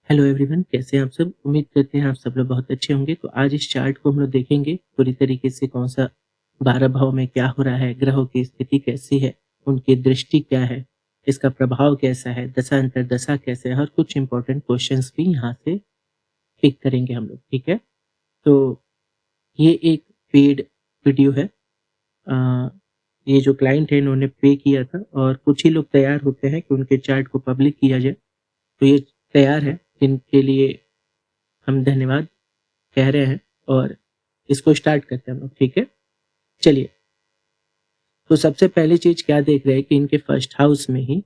Hello everyone, कैसे हैं आप सब। उम्मीद करते हैं आप सब लोग बहुत अच्छे होंगे। तो आज इस चार्ट को हम लोग देखेंगे पूरी तरीके से, कौन सा 12 भाव में क्या हो रहा है, ग्रहों की स्थिति कैसी है, उनकी दृष्टि क्या है, इसका प्रभाव कैसा है, दशा अंतर दशा कैसे है, और कुछ इंपॉर्टेंट क्वेश्चंस भी यहाँ से पिक करेंगे हम लोग। ठीक है, तो ये एक पेड वीडियो है। अ, ये जो क्लाइंट है इन्होंने पे किया था, और कुछ ही लोग तैयार होते हैं कि उनके चार्ट को पब्लिक किया जाए। तो ये तैयार है, इनके लिए हम धन्यवाद कह रहे हैं, और इसको स्टार्ट करते हैं हम लोग। ठीक है, चलिए। तो सबसे पहली चीज क्या देख रहे हैं कि इनके फर्स्ट हाउस में ही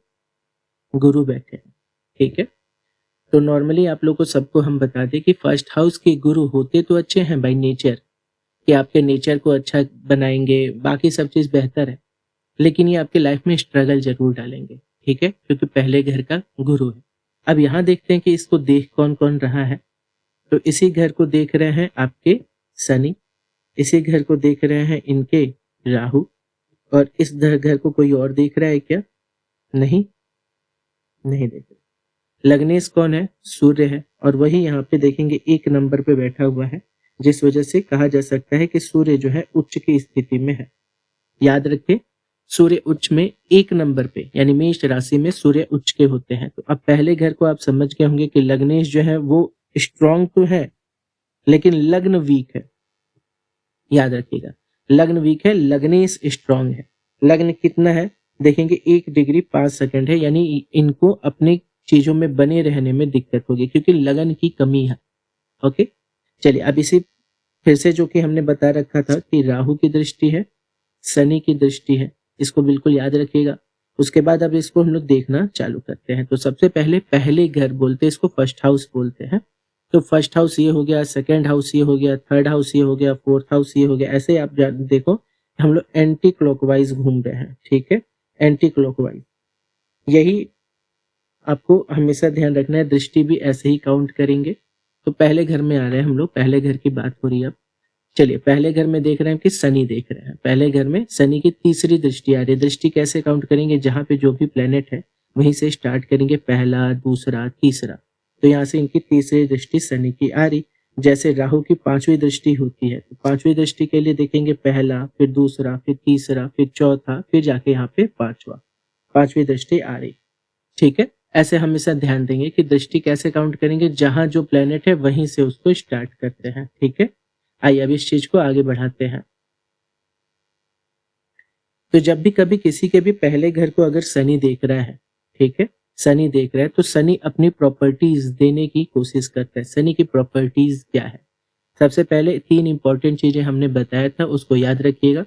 गुरु बैठे हैं। ठीक है, तो नॉर्मली आप लोग को सबको हम बता दें कि फर्स्ट हाउस के गुरु होते तो अच्छे हैं बाय नेचर, कि आपके नेचर को अच्छा बनाएंगे, बाकी सब चीज बेहतर है, लेकिन ये आपके लाइफ में स्ट्रगल जरूर डालेंगे। ठीक है, क्योंकि पहले घर का गुरु है। अब यहाँ देखते हैं कि इसको देख कौन कौन रहा है। तो इसी घर को देख रहे हैं आपके शनि, इसी घर को देख रहे हैं इनके राहु, और इस घर को कोई और देख रहा है क्या? नहीं, नहीं देख रहा। लग्नेश कौन है? सूर्य है, और वही यहाँ पे देखेंगे एक नंबर पे बैठा हुआ है, जिस वजह से कहा जा सकता है कि सूर्य जो है उच्च की स्थिति में है। याद रखें, सूर्य उच्च में एक नंबर पे, यानी मेष राशि में सूर्य उच्च के होते हैं। तो अब पहले घर को आप समझ गए होंगे कि लग्नेश जो है वो स्ट्रांग तो है, लेकिन लग्न वीक है। याद रखिएगा, लग्न वीक है, लग्नेश स्ट्रांग है। लग्न कितना है देखेंगे, 1 डिग्री 5 सेकंड है, यानी इनको अपनी चीजों में बने रहने में दिक्कत होगी, क्योंकि लगन की कमी है। ओके, चलिए। अब इसी फिर से जो कि हमने बता रखा था कि राहु की दृष्टि है, शनि की दृष्टि है, इसको बिल्कुल याद रखिएगा। उसके बाद अब इसको हम लोग देखना चालू करते हैं। तो सबसे पहले घर बोलते हैं इसको, फर्स्ट हाउस बोलते हैं। तो फर्स्ट हाउस ये हो गया, सेकंड हाउस ये हो गया, थर्ड हाउस ये हो गया, फोर्थ हाउस ये हो गया। ऐसे आप देखो, हम लोग एंटी क्लॉकवाइज घूम रहे हैं। ठीक है, एंटी क्लॉकवाइज, यही आपको हमेशा ध्यान रखना है। दृष्टि भी ऐसे ही काउंट करेंगे। तो पहले घर में आ रहे हैं हम लोग, पहले घर की बात हो रही है अब। चलिए, पहले घर में देख रहे हैं कि शनि देख रहे हैं। पहले घर में शनि की तीसरी दृष्टि आ रही है। दृष्टि कैसे काउंट करेंगे? जहां पे जो भी प्लेनेट है वहीं से स्टार्ट करेंगे, पहला, दूसरा, तीसरा। तो यहाँ से इनकी तीसरी दृष्टि शनि की आ रही। जैसे राहु की 5वीं दृष्टि होती है, तो 5वीं दृष्टि के लिए देखेंगे पहला, फिर दूसरा, फिर तीसरा, फिर चौथा, फिर जाके यहाँ पे 5वां, 5वीं दृष्टि आ रही। ठीक है, ऐसे हमेशा ध्यान देंगे कि दृष्टि कैसे काउंट करेंगे, जहां जो प्लेनेट है वहीं से उसको स्टार्ट करते हैं। ठीक है, आइए अब इस चीज को आगे बढ़ाते हैं। तो जब भी कभी किसी के भी पहले घर को अगर शनि देख रहा है, ठीक है, शनि देख रहा है, तो शनि अपनी प्रॉपर्टीज देने की कोशिश करता है। शनि की प्रॉपर्टीज क्या है? सबसे पहले 3 इंपॉर्टेंट चीजें हमने बताया था, उसको याद रखिएगा।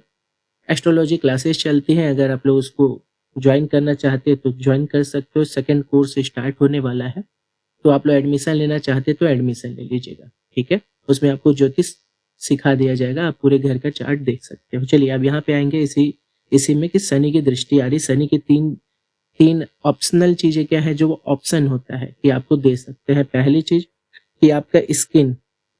एस्ट्रोलॉजी क्लासेस चलती हैं, अगर आप लोग उसको ज्वाइन करना चाहते हैं तो ज्वाइन कर सकते हो। सेकंड कोर्स स्टार्ट होने वाला है, तो आप लोग एडमिशन लेना चाहते हैं तो एडमिशन ले लीजिएगा। ठीक है, उसमें आपको ज्योतिष सिखा दिया जाएगा, आप पूरे घर का चार्ट देख सकते हो। चलिए, अब यहाँ पे आएंगे इसी में कि शनि की दृष्टि आ रही। शनि की तीन तीन ऑप्शनल चीजें क्या है जो वो ऑप्शन होता है कि आपको दे सकते हैं। पहली चीज कि आपका स्किन,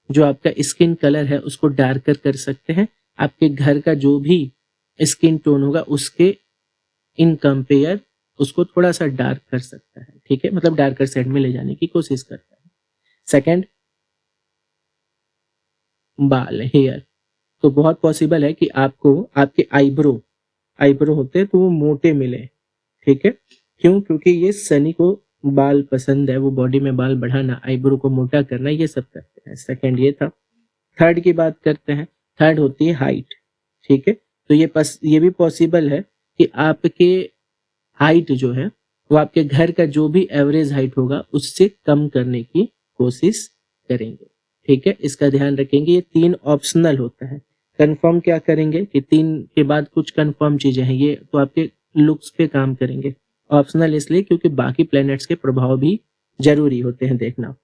जो आपका स्किन कलर है उसको डार्कर कर सकते हैं। आपके घर का जो भी स्किन टोन होगा उसके इन कंपेयर उसको थोड़ा सा डार्क कर सकता है। ठीक है, मतलब डार्कर साइड में ले जाने की कोशिश करता है। सेकंड, बाल, हेयर। तो बहुत पॉसिबल है कि आपको आपके आईब्रो होते हैं तो वो मोटे मिले। ठीक है, क्यों? क्योंकि ये शनि को बाल पसंद है, वो बॉडी में बाल बढ़ाना, आईब्रो को मोटा करना, ये सब करते हैं। सेकंड ये था। थर्ड की बात करते हैं। थर्ड होती है हाइट। ठीक है, तो ये भी पॉसिबल है कि आपके हाइट जो है वो आपके घर का जो भी एवरेज हाइट होगा उससे कम करने की कोशिश करेंगे। ठीक है, इसका ध्यान रखेंगे। ये 3 ऑप्शनल होता है। कंफर्म क्या करेंगे कि 3 के बाद कुछ कंफर्म चीजें हैं, ये तो आपके लुक्स पे काम करेंगे। ऑप्शनल इसलिए क्योंकि बाकी प्लैनेट्स के प्रभाव भी जरूरी होते हैं देखना।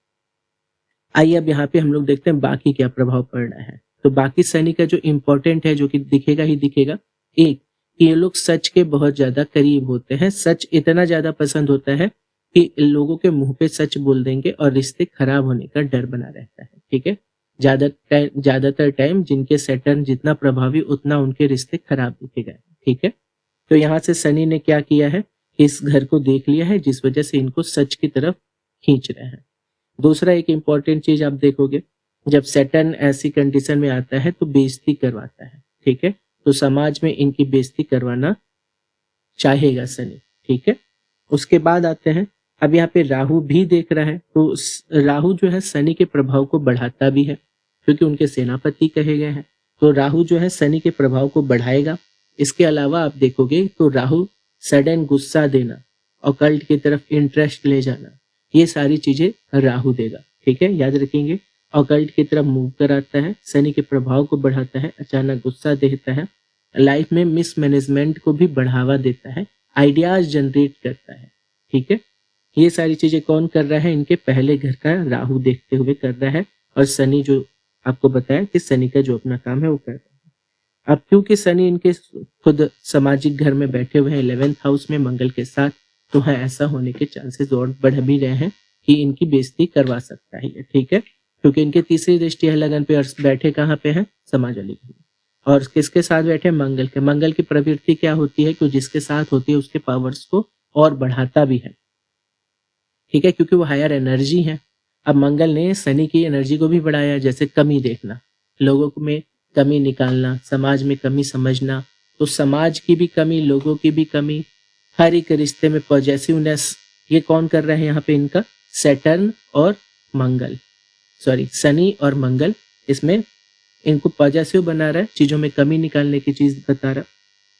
आइए अब यहाँ पे हम लोग देखते हैं बाकी क्या प्रभाव पड़ रहा है। तो बाकी शनि का जो इम्पोर्टेंट है, जो कि दिखेगा ही दिखेगा, एक, कि ये लोग सच के बहुत ज्यादा करीब होते हैं। सच इतना ज्यादा पसंद होता है कि लोगों के मुंह पे सच बोल देंगे और रिश्ते खराब होने का डर बना रहता है। ठीक है, ज्यादातर टाइम जिनके सैटर्न जितना प्रभावी उतना उनके रिश्ते खराब दिखेगा। ठीक है, तो यहाँ से शनि ने क्या किया है, इस घर को देख लिया है, जिस वजह से इनको सच की तरफ खींच रहे हैं। दूसरा एक इम्पॉर्टेंट चीज आप देखोगे, जब सैटर्न ऐसी कंडीशन में आता है तो बेइज्जती करवाता है, ठीक है। तो समाज में इनकी बेइज्जती करवाना चाहेगा शनि, ठीक है। उसके बाद आते हैं, अब यहाँ पे राहु भी देख रहा है, तो राहु जो है शनि के प्रभाव को बढ़ाता भी है, क्योंकि उनके सेनापति कहे गए हैं। तो राहु जो है शनि के प्रभाव को बढ़ाएगा। इसके अलावा आप देखोगे तो राहु सडन गुस्सा देना, ऑकल्ट की तरफ इंटरेस्ट ले जाना, ये सारी चीजें राहु देगा, ठीक है, याद रखेंगे। ऑकल्ट की तरफ मूव कराता है, शनि के प्रभाव को बढ़ाता है, अचानक गुस्सा देता है, लाइफ में मिसमैनेजमेंट को भी बढ़ावा देता है, आइडियाज जनरेट करता है, ठीक है। ये सारी चीजें कौन कर रहा है? इनके पहले घर का राहु देखते हुए कर रहा है, और शनि जो आपको बताया कि शनि का जो अपना काम है वो कर रहा है। अब क्योंकि शनि इनके खुद सामाजिक घर में बैठे हुए हैं 11th हाउस में मंगल के साथ, तो है ऐसा होने के चांसेस और बढ़ भी रहे हैं कि इनकी बेइज्जती करवा सकता है, ठीक है। क्योंकि इनके तीसरी दृष्टि है लगन पे, और बैठे कहाँ पे हैं? समाज वाली घर में। और किसके साथ बैठे? मंगल के। मंगल की प्रवृत्ति क्या होती है कि जिसके साथ होती है उसके पावर्स को और बढ़ाता भी है, ठीक है, क्योंकि वो हायर एनर्जी है। अब मंगल ने शनि की एनर्जी को भी बढ़ाया, जैसे कमी देखना, लोगों में कमी निकालना, समाज में कमी समझना, तो समाज की भी कमी, लोगों की भी कमी, हर एक रिश्ते में पॉजिटिवनेस, ये कौन कर रहे हैं यहाँ पे? इनका सैटर्न और मंगल, सॉरी शनि और मंगल, इसमें इनको पॉजिटिव बना रहा है, चीजों में कमी निकालने की चीज बता रहा है।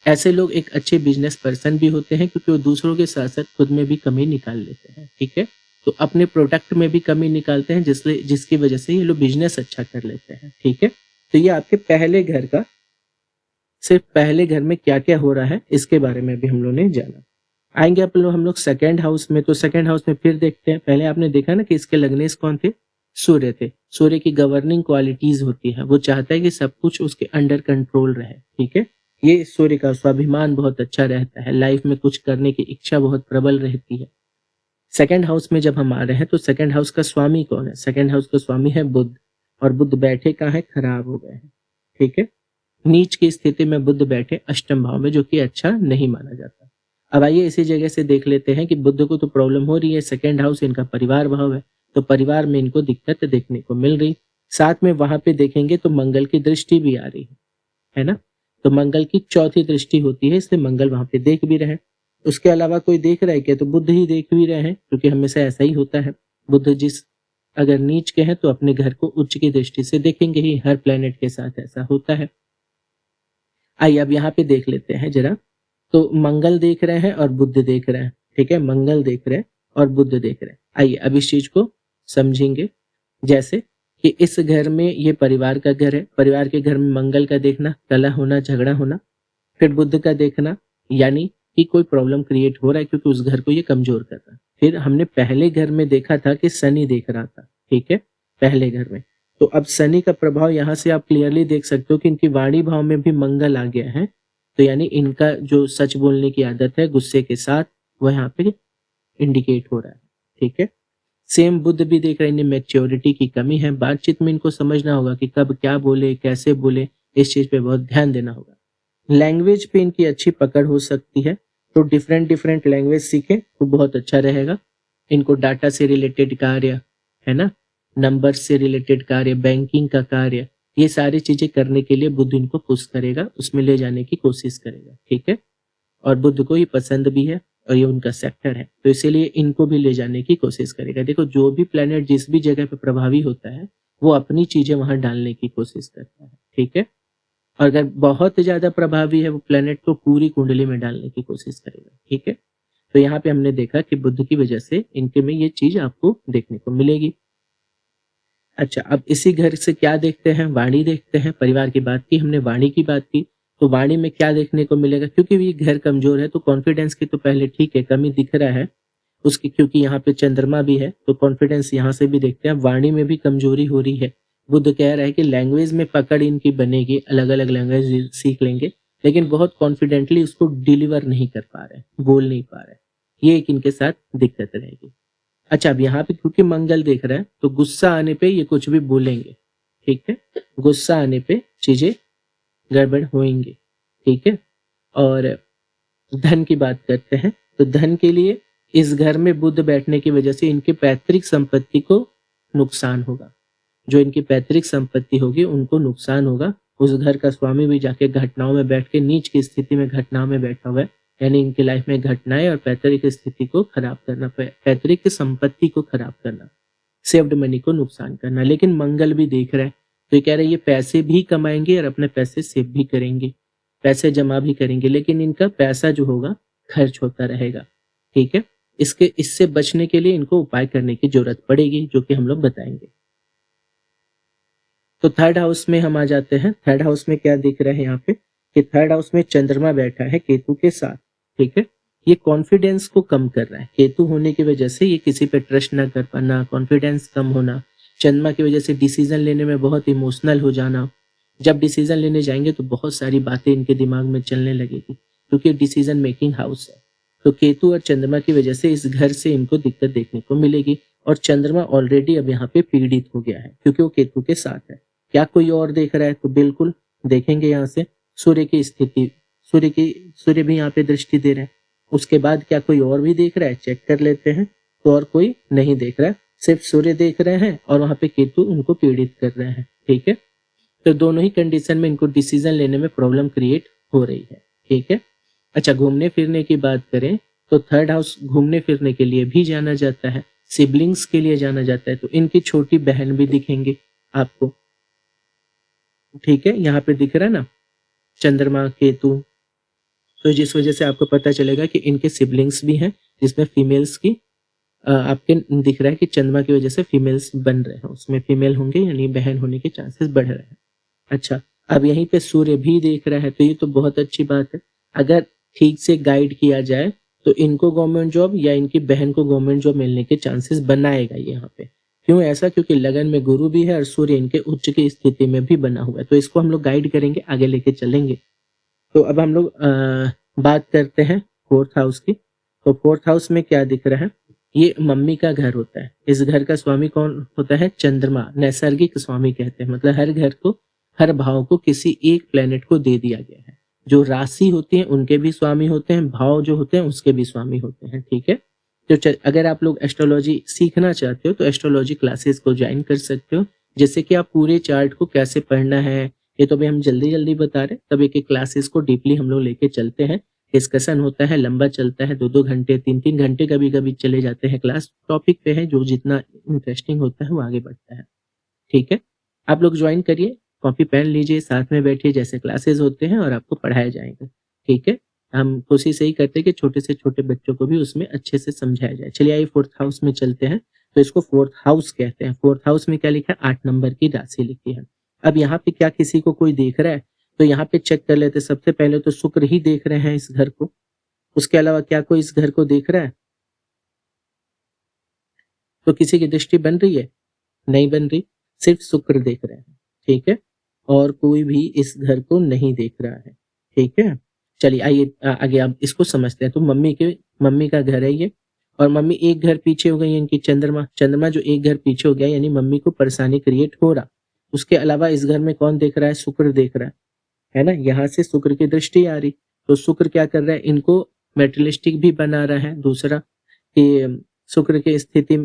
ऐसे लोग एक अच्छे बिजनेस पर्सन भी होते हैं, क्योंकि वो दूसरों के साथ साथ खुद में भी कमी निकाल लेते हैं, ठीक है। तो अपने प्रोडक्ट में भी कमी निकालते हैं, जिसकी वजह से ये लोग बिजनेस अच्छा कर लेते हैं, ठीक है। तो ये आपके पहले घर का, सिर्फ पहले घर में क्या क्या हो रहा है इसके बारे में भी हम लोग ने जाना। आएंगे हम लोग सेकंड हाउस में। तो सेकंड हाउस में फिर देखते हैं, पहले आपने देखा ना कि इसके लग्नेश कौन थे? सूर्य थे। सूर्य की गवर्निंग क्वालिटीज होती है, वो चाहता है कि सब कुछ उसके अंडर कंट्रोल रहे, ठीक है। ये सूर्य का स्वाभिमान बहुत अच्छा रहता है, लाइफ में कुछ करने की इच्छा बहुत प्रबल रहती है। सेकंड हाउस में जब हम आ रहे हैं तो सेकंड हाउस का स्वामी कौन है? सेकंड हाउस का स्वामी है बुध, और बुध बैठे कहाँ है? खराब हो गए हैं, ठीक है। नीच की स्थिति में बुध बैठे अष्टम भाव में, जो कि अच्छा नहीं माना जाता। अब आइए इसी जगह से देख लेते हैं कि बुध को तो प्रॉब्लम हो रही है, सेकंड हाउस इनका परिवार भाव है, तो परिवार में इनको दिक्कत देखने को मिल रही। साथ में वहां पे देखेंगे तो मंगल की दृष्टि भी आ रही है ना। तो मंगल की चौथी दृष्टि होती है, इसलिए मंगल वहां पे देख भी रहे। उसके अलावा कोई देख रहा है क्या? तो बुध ही देख भी रहे हैं, क्योंकि हमेशा ऐसा ही होता है। बुध जिस अगर नीच के हैं तो अपने घर को उच्च की दृष्टि से देखेंगे ही, हर प्लेनेट के साथ ऐसा होता है। आइए अब यहाँ पे देख लेते हैं जरा। तो मंगल देख रहे हैं और बुध देख रहे हैं, ठीक है, मंगल देख रहे हैं और बुध देख रहे हैं। आइए अब इस चीज को समझेंगे, जैसे कि इस घर में ये परिवार का घर है, परिवार के घर में मंगल का देखना, कलह होना, झगड़ा होना, फिर बुध का देखना, यानी कि कोई प्रॉब्लम क्रिएट हो रहा है, क्योंकि उस घर को ये कमजोर कर रहा है। फिर हमने पहले घर में देखा था कि शनि देख रहा था, ठीक है, पहले घर में। तो अब शनि का प्रभाव यहाँ से आप क्लियरली देख सकते हो कि इनकी वाणी भाव में भी मंगल आ गया है, तो यानी इनका जो सच बोलने की आदत है गुस्से के साथ, वो यहाँ पे इंडिकेट हो रहा है, ठीक है। सेम बुध भी देख रहे हैं, इन्हें मैच्योरिटी की कमी है, बातचीत में इनको समझना होगा कि कब क्या बोले, कैसे बोले, इस चीज पे बहुत ध्यान देना होगा। लैंग्वेज पे इनकी अच्छी पकड़ हो सकती है, तो डिफरेंट डिफरेंट लैंग्वेज सीखें तो बहुत अच्छा रहेगा। इनको डाटा से रिलेटेड कार्य, है ना, नंबर से रिलेटेड कार्य, बैंकिंग का कार्य, ये सारी चीजें करने के लिए बुध इनको पुश करेगा, उसमें ले जाने की कोशिश करेगा, ठीक है। और बुध को ही पसंद भी है, और ये उनका सेक्टर है, तो इसीलिए इनको भी ले जाने की कोशिश करेगा। देखो, जो भी प्लेनेट जिस भी जगह पे प्रभावी होता है, वो अपनी चीजें वहां डालने की कोशिश करता है, ठीक है। और अगर बहुत ज्यादा प्रभावी है वो प्लेनेट, तो पूरी कुंडली में डालने की कोशिश करेगा, ठीक है। तो यहाँ पे हमने देखा कि बुध की वजह से इनके में ये चीज आपको देखने को मिलेगी। अच्छा, अब इसी घर से क्या देखते हैं? वाणी देखते हैं। परिवार की बात की हमने, वाणी की बात की, तो वाणी में क्या देखने को मिलेगा? क्योंकि ये घर कमजोर है, तो कॉन्फिडेंस की तो पहले ठीक है कमी दिख रहा है उसकी, क्योंकि यहाँ पे चंद्रमा भी है, तो कॉन्फिडेंस यहाँ से भी देखते हैं। वाणी में भी कमजोरी हो रही है। बुध कह रहा है कि लैंग्वेज में पकड़ इनकी बनेगी, अलग अलग लैंग्वेज सीख लेंगे, लेकिन बहुत कॉन्फिडेंटली उसको डिलीवर नहीं कर पा रहे, बोल नहीं पा रहे, ये एक इनके साथ दिक्कत रहेगी। अच्छा, अब यहाँ पे क्योंकि मंगल देख रहा है, तो गुस्सा आने पे ये कुछ भी बोलेंगे, ठीक है। गुस्सा आने पे चीजें गड़बड़ होंगी, ठीक है। और धन की बात करते हैं, तो धन के लिए इस घर में बुध बैठने की वजह से इनके पैतृक संपत्ति को नुकसान होगा। जो इनकी पैतृक संपत्ति होगी उनको नुकसान होगा। उस घर का स्वामी भी जाके घटनाओं में बैठ के नीच की स्थिति में घटनाओं में बैठा हुआ है। यानी इनकी लाइफ में घटनाएँ और पैतृक स्थिति को खराब करना, पैतृक संपत्ति को खराब करना, सेव्ड मनी को नुकसान करना। लेकिन मंगल भी देख रहा है, तो ये कह रहे हैं ये पैसे भी कमाएँगे और अपने पैसे सेव भी करेंगे, पैसे जमा भी करेंगे, लेकिन इनका पैसा जो होगा खर्च होता रहेगा। ठीक है? इससे बचने के लिए इनको उपाय करने की ज़रूरत पड़ेगी, जो कि हम लोग बताएँगे। तो थर्ड हाउस में हम आ जाते हैं। थर्ड हाउस में क्या दिख रहा है यहाँ पे कि थर्ड हाउस में चंद्रमा बैठा है केतु के साथ। ठीक है? ये कॉन्फिडेंस को कम कर रहा है। केतु होने की वजह से ये किसी पे ट्रस्ट ना कर पाना, कॉन्फिडेंस कम होना, चंद्रमा की वजह से डिसीजन लेने में बहुत इमोशनल हो जाना। जब डिसीजन लेने जाएंगे तो बहुत सारी बातें इनके दिमाग में चलने लगेगी, क्योंकि डिसीजन मेकिंग हाउस है। तो केतु और चंद्रमा की वजह से इस घर से इनको दिक्कत देखने को मिलेगी। और चंद्रमा ऑलरेडी अब यहाँ पे पीड़ित हो गया है, क्योंकि वो केतु के साथ है। क्या कोई और देख रहा है? तो बिल्कुल देखेंगे। यहाँ से सूर्य की स्थिति, सूर्य भी यहाँ पे दृष्टि दे रहे हैं। उसके बाद क्या कोई और भी देख रहा है? चेक कर लेते हैं। तो और कोई नहीं देख रहा है, सिर्फ सूर्य देख रहे हैं और वहां पे केतु उनको पीड़ित कर रहे हैं। ठीक है? तो दोनों ही कंडीशन में इनको डिसीजन लेने में प्रॉब्लम क्रिएट हो रही है। ठीक है? अच्छा, घूमने फिरने की बात करें तो थर्ड हाउस घूमने फिरने के लिए भी जाना जाता है, सिबलिंग्स के लिए जाना जाता है। तो इनकी छोटी बहन भी दिखेंगे आपको। ठीक है? यहाँ पे दिख रहा है ना चंद्रमा केतु, तो जिस वजह से आपको पता चलेगा कि इनके सिबलिंग्स भी हैं, जिसमें फीमेल्स की आपके दिख रहा है कि चंद्रमा की वजह से फीमेल्स बन रहे हैं, उसमें फीमेल होंगे, यानी बहन होने के चांसेस बढ़ रहे हैं। अच्छा, अब यहीं पे सूर्य भी देख रहा है, तो ये तो बहुत अच्छी बात है। अगर ठीक से गाइड किया जाए तो इनको गवर्नमेंट जॉब या इनकी बहन को गवर्नमेंट जॉब मिलने के चांसेस बनाएगा ये यहाँ पे। क्यों ऐसा? क्योंकि लगन में गुरु भी है और सूर्य इनके उच्च की स्थिति में भी बना हुआ है, तो इसको हम लोग गाइड करेंगे, आगे लेके चलेंगे। तो अब हम लोग बात करते हैं फोर्थ हाउस की। तो फोर्थ हाउस में क्या दिख रहा है? ये मम्मी का घर होता है। इस घर का स्वामी कौन होता है? चंद्रमा, नैसर्गिक स्वामी कहते हैं। मतलब हर घर को, हर भाव को किसी एक प्लेनेट को दे दिया गया है। जो राशि होती है उनके भी स्वामी होते हैं, भाव जो होते हैं उसके भी स्वामी होते हैं। ठीक है? तो अगर आप लोग एस्ट्रोलॉजी सीखना चाहते हो तो एस्ट्रोलॉजी क्लासेस को ज्वाइन कर सकते हो, जिससे कि आप पूरे चार्ट को कैसे पढ़ना है ये तो अभी हम जल्दी जल्दी बता रहे हैं। तब एक एक क्लासेस को डीपली हम लोग लेके चलते हैं, डिस्कशन होता है, लंबा चलता है, 2-2 घंटे 3-3 घंटे कभी कभी चले जाते हैं। क्लास टॉपिक पे है, जो जितना इंटरेस्टिंग होता है वो आगे बढ़ता है। ठीक है? आप लोग ज्वाइन करिए, कॉपी पेन लीजिए, साथ में बैठिए, जैसे क्लासेस होते हैं और आपको पढ़ाया जाएगा। ठीक है? हम कोशिश यही करते हैं कि छोटे से छोटे बच्चों को भी उसमें अच्छे से समझाया जाए। चलिए आइए फोर्थ हाउस में चलते हैं। तो इसको फोर्थ हाउस कहते हैं। फोर्थ हाउस में क्या लिखा है? 8 नंबर की राशि लिखी है। अब यहाँ पे क्या किसी को कोई देख रहा है? तो यहाँ पे चेक कर लेते हैं। सबसे पहले तो शुक्र ही देख रहे हैं इस घर को। उसके अलावा क्या कोई इस घर को देख रहा है? तो किसी की दृष्टि बन रही है? नहीं बन रही, सिर्फ शुक्र देख रहे हैं। ठीक है? और कोई भी इस घर को नहीं देख रहा है। ठीक है? चलिए आइए आगे आप इसको समझते हैं। तो मम्मी का घर है ये, और मम्मी एक घर पीछे हो गई है इनकी। चंद्रमा जो एक घर पीछे हो गया, यानी मम्मी को परेशानी क्रिएट हो रहा। उसके अलावा इस घर में कौन देख रहा है? शुक्र देख रहा है ना? यहाँ से शुक्र की दृष्टि आ रही, तो शुक्र क्या कर रहा है? इनको मेटेरियलिस्टिक भी बना रहा है। दूसरा कि शुक्र की स्थिति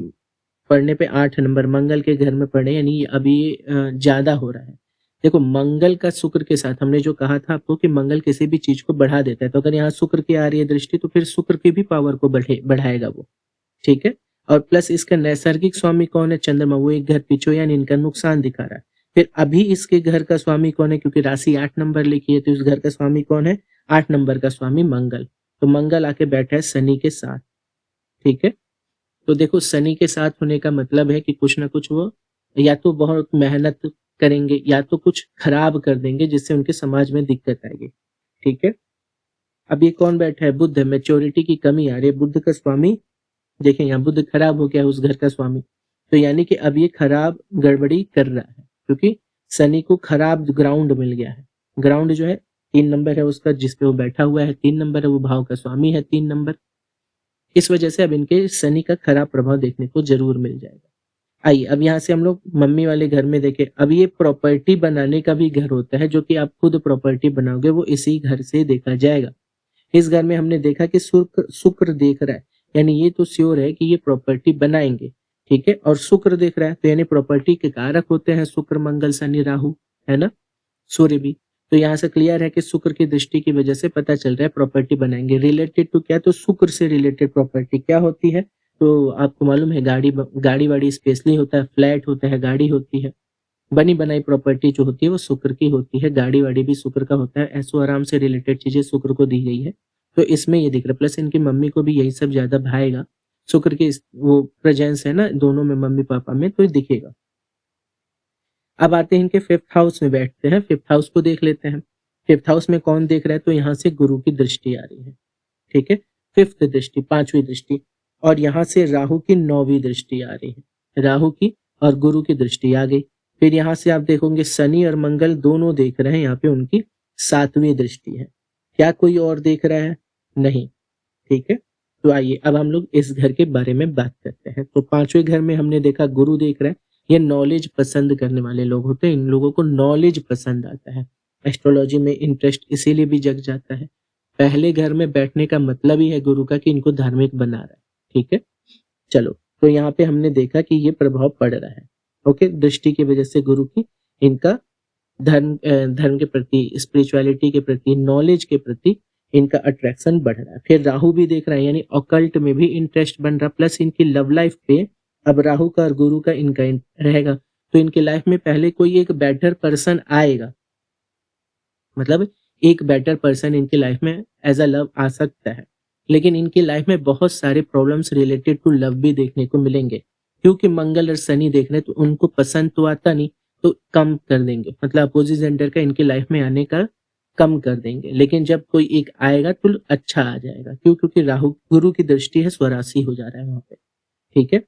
पढ़ने पे 8 नंबर मंगल के घर में पढ़े, यानी अभी ज्यादा हो रहा है। देखो, मंगल का शुक्र के साथ, हमने जो कहा था आपको कि मंगल किसी भी चीज को बढ़ा देता है, तो अगर यहाँ शुक्र की आ रही है दृष्टि, तो फिर शुक्र की भी पावर को बढ़ाएगा वो। ठीक है? और प्लस इसका नैसर्गिक स्वामी कौन है? चंद्रमा, वो एक घर पीछे, यानी इनका नुकसान दिखा रहा है। फिर अभी इसके घर का स्वामी कौन है? क्योंकि राशि 8 नंबर लिखी है, तो इस घर का स्वामी कौन है? 8 नंबर का स्वामी मंगल। तो मंगल आके बैठा है शनि के साथ। ठीक है? तो देखो, शनि के साथ होने का मतलब है कि कुछ ना कुछ वो या तो बहुत मेहनत करेंगे या तो कुछ खराब कर देंगे, जिससे उनके समाज में दिक्कत आएगी। ठीक है? अब ये कौन बैठा है? बुध। मैच्योरिटी की कमी आ रही है। बुध का स्वामी देखें, यहाँ बुध खराब हो गया है उस घर का स्वामी, तो यानी कि अब ये खराब गड़बड़ी कर रहा है, क्योंकि शनि को खराब ग्राउंड मिल गया है। ग्राउंड जो है 3 नंबर है उसका, जिसपे वो बैठा हुआ है, 3 नंबर है, वो भाव का स्वामी है 3 नंबर। इस वजह से अब इनके शनि का खराब प्रभाव देखने को जरूर मिल जाएगा। आइए अब यहाँ से हम लोग मम्मी वाले घर में देखें। अब ये प्रॉपर्टी बनाने का भी घर होता है, जो कि आप खुद प्रॉपर्टी बनाओगे, वो इसी घर से देखा जाएगा। इस घर में हमने देखा कि शुक्र देख रहा है, यानी ये तो श्योर है कि ये प्रॉपर्टी बनाएंगे। ठीक है, और शुक्र देख रहा है तो यानी प्रॉपर्टी के कारक होते हैं शुक्र, मंगल, शनि, राहु, है ना, सूर्य भी। तो यहाँ से क्लियर है कि शुक्र की दृष्टि की वजह से पता चल रहा है प्रॉपर्टी बनाएंगे। रिलेटेड टू क्या, तो शुक्र से रिलेटेड प्रॉपर्टी क्या होती है, तो आपको मालूम है गाड़ी वाड़ी स्पेशली होता है, फ्लैट होता है, गाड़ी होती है, बनी बनाई प्रॉपर्टी जो होती है वो शुक्र की होती है, गाड़ी वाड़ी भी शुक्र का होता है, ऐसो आराम से रिलेटेड चीजें शुक्र को दी गई है। तो इसमें ये दिख रहा है, प्लस इनकी मम्मी को भी यही सब ज्यादा भाएगा, शुक्र की वो प्रेजेंस है ना दोनों में, मम्मी पापा में, तो ये दिखेगा। अब आते हैं इनके फिफ्थ हाउस में, बैठते हैं फिफ्थ हाउस को देख लेते हैं। फिफ्थ हाउस में कौन देख रहा है, तो यहाँ से गुरु की दृष्टि आ रही है, ठीक है, फिफ्थ दृष्टि, पांचवी दृष्टि, और यहाँ से राहु की नौवीं दृष्टि आ रही है, राहु की और गुरु की दृष्टि आ गई। फिर यहाँ से आप देखोगे शनि और मंगल दोनों देख रहे हैं, यहाँ पे उनकी सातवीं दृष्टि है। क्या कोई और देख रहा है, नहीं, ठीक है। तो आइए अब हम लोग इस घर के बारे में बात करते हैं। तो पांचवें घर में हमने देखा गुरु देख रहा है, ये नॉलेज पसंद करने वाले लोग होते हैं, इन लोगों को नॉलेज पसंद आता है, एस्ट्रोलॉजी में इंटरेस्ट इसीलिए भी जग जाता है। पहले घर में बैठने का मतलब ही है गुरु का कि इनको धार्मिक बना रहा है, ठीक है। चलो, तो यहाँ पे हमने देखा कि ये प्रभाव पड़ रहा है, ओके, दृष्टि की वजह से गुरु की, इनका धर्म के प्रति, स्पिरिचुअलिटी के प्रति, नॉलेज के प्रति इनका अट्रैक्शन बढ़ रहा है। फिर राहु भी देख रहा है, यानी ऑकल्ट में भी इंटरेस्ट बन रहा, प्लस इनकी लव लाइफ पे अब राहु का और गुरु का इनका रहेगा, तो इनकी लाइफ में पहले कोई एक बेटर पर्सन आएगा, मतलब एक बेटर पर्सन इनकी लाइफ में एज अ लव आ सकता है। लेकिन इनकी लाइफ में बहुत सारे प्रॉब्लम्स रिलेटेड टू लव भी देखने को मिलेंगे, क्योंकि मंगल और शनि देख रहे हैं, तो उनको पसंद तो आता नहीं, तो कम कर देंगे, मतलब अपोजिट जेंडर का इनकी लाइफ में आने का कम कर देंगे। लेकिन जब कोई एक आएगा तो अच्छा आ जाएगा, क्यों, क्योंकि राहु गुरु की दृष्टि है, स्वराशि हो जा रहा है वहां पे, ठीक है।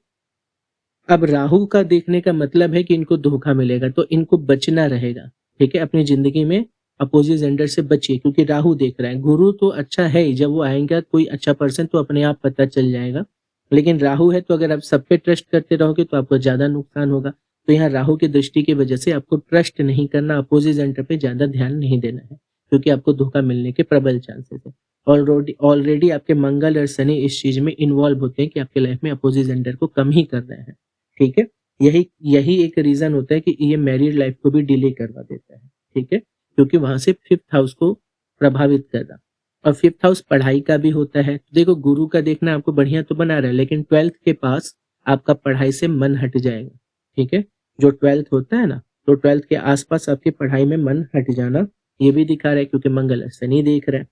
अब राहु का देखने का मतलब है कि इनको धोखा मिलेगा, तो इनको बचना रहेगा, ठीक है, अपनी जिंदगी में अपोजिट जेंडर से बचिए, क्योंकि राहु देख रहा है। गुरु तो अच्छा है ही, जब वो आएंगे कोई अच्छा पर्सन तो अपने आप पता चल जाएगा, लेकिन राहु है तो अगर आप सब पे ट्रस्ट करते रहोगे तो आपको ज्यादा नुकसान होगा। तो यहाँ राहु की दृष्टि की वजह से आपको ट्रस्ट नहीं करना, अपोजिट जेंडर पे ज्यादा ध्यान नहीं देना है, क्योंकि आपको धोखा मिलने के प्रबल चांसेस है। ऑलरेडी आपके मंगल और शनि इस चीज में इन्वॉल्व होते हैं कि आपके लाइफ में अपोजिट जेंडर को कम ही कर रहे हैं, ठीक है। यही यही एक रीजन होता है कि ये मैरिड लाइफ को भी डिले करवा देता है, ठीक है, क्योंकि वहां से फिफ्थ हाउस को प्रभावित कर रहा। और फिफ्थ हाउस पढ़ाई का भी होता है, तो देखो गुरु का देखना आपको बढ़िया तो बना रहा है, लेकिन ट्वेल्थ के पास आपका पढ़ाई से मन हट जाएगा, ठीक है। जो ट्वेल्थ होता है ना, तो ट्वेल्थ के आसपास आपकी पढ़ाई में मन हट जाना ये भी दिखा रहा है, क्योंकि मंगल और शनि देख रहा है।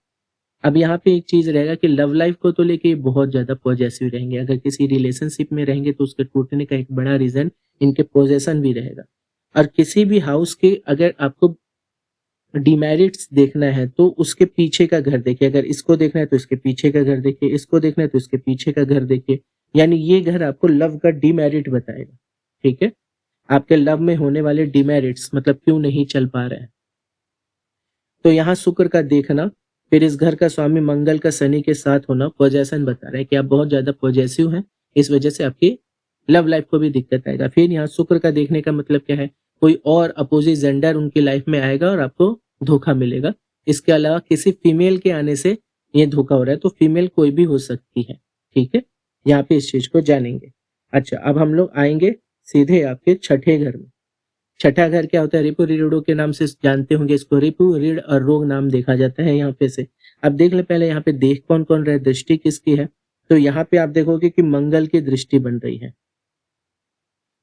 अब यहाँ पे एक चीज रहेगा कि लव लाइफ को तो लेके बहुत ज्यादा पॉजेसिव रहेंगे, अगर किसी रिलेशनशिप में रहेंगे तो उसके टूटने का एक बड़ा रीजन इनके पोजेशन भी रहेगा। और किसी भी हाउस के अगर आपको डिमेरिट्स देखना है तो उसके पीछे का घर देखिए, अगर इसको देखना है तो इसके पीछे का घर देखिए, इसको देखना है तो इसके पीछे का घर देखिए, यानी ये घर आपको लव का डिमेरिट बताएगा, ठीक है, आपके लव में होने वाले डिमेरिट्स, मतलब क्यों नहीं चल पा रहे हैं। तो यहाँ शुक्र का देखना, फिर इस घर का स्वामी मंगल का शनि के साथ होना पोजेशन बता रहा है कि आप बहुत ज्यादा पॉजिटिव हैं, इस वजह से आपकी लव लाइफ को भी दिक्कत आएगा। फिर यहाँ शुक्र का देखने का मतलब क्या है, कोई और अपोजिट जेंडर उनकी लाइफ में आएगा और आपको धोखा मिलेगा। इसके अलावा किसी फीमेल के आने से ये धोखा हो रहा है, तो फीमेल कोई भी हो सकती है, ठीक है, यहाँ पे इस चीज को जानेंगे। अच्छा, अब हम लोग आएंगे सीधे आपके छठे घर में। छठा घर क्या होता है, रिपु ऋणों के नाम से जानते होंगे इसको, रिपु ऋण और रोग नाम देखा जाता है यहाँ पे से। अब देख ले पहले यहाँ पे देख कौन कौन रहे, दृष्टि किसकी है, तो यहाँ पे आप देखोगे कि मंगल की दृष्टि बन रही है,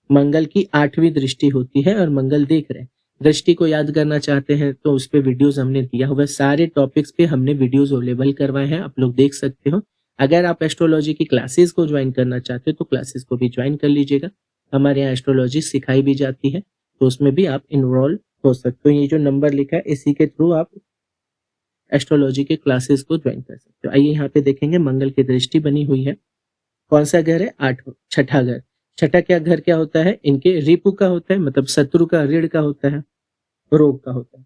मंगल की आठवीं दृष्टि होती है और मंगल देख रहे हैं। दृष्टि को याद करना चाहते हैं तो उस पे वीडियोस हमने दिया हुआ है, सारे टॉपिक्स पे हमने वीडियोस अवेलेबल करवाए हैं, आप लोग देख सकते हो। अगर आप एस्ट्रोलॉजी की क्लासेस को ज्वाइन करना चाहते हो तो क्लासेस को भी ज्वाइन कर लीजिएगा, हमारे यहाँ एस्ट्रोलॉजी सिखाई भी जाती है, तो उसमें भी आप इन्वॉल्व हो सकते हो। ये जो नंबर लिखा है इसी के थ्रू आप एस्ट्रोलॉजी के क्लासेस को ज्वाइन कर सकते हो। आइए यहाँ पे देखेंगे मंगल की दृष्टि बनी हुई है, कौन सा घर है, छठा घर। छठा क्या घर क्या होता है, इनके रिपु का होता है, मतलब शत्रु का, ऋण का होता है, रोग का होता है।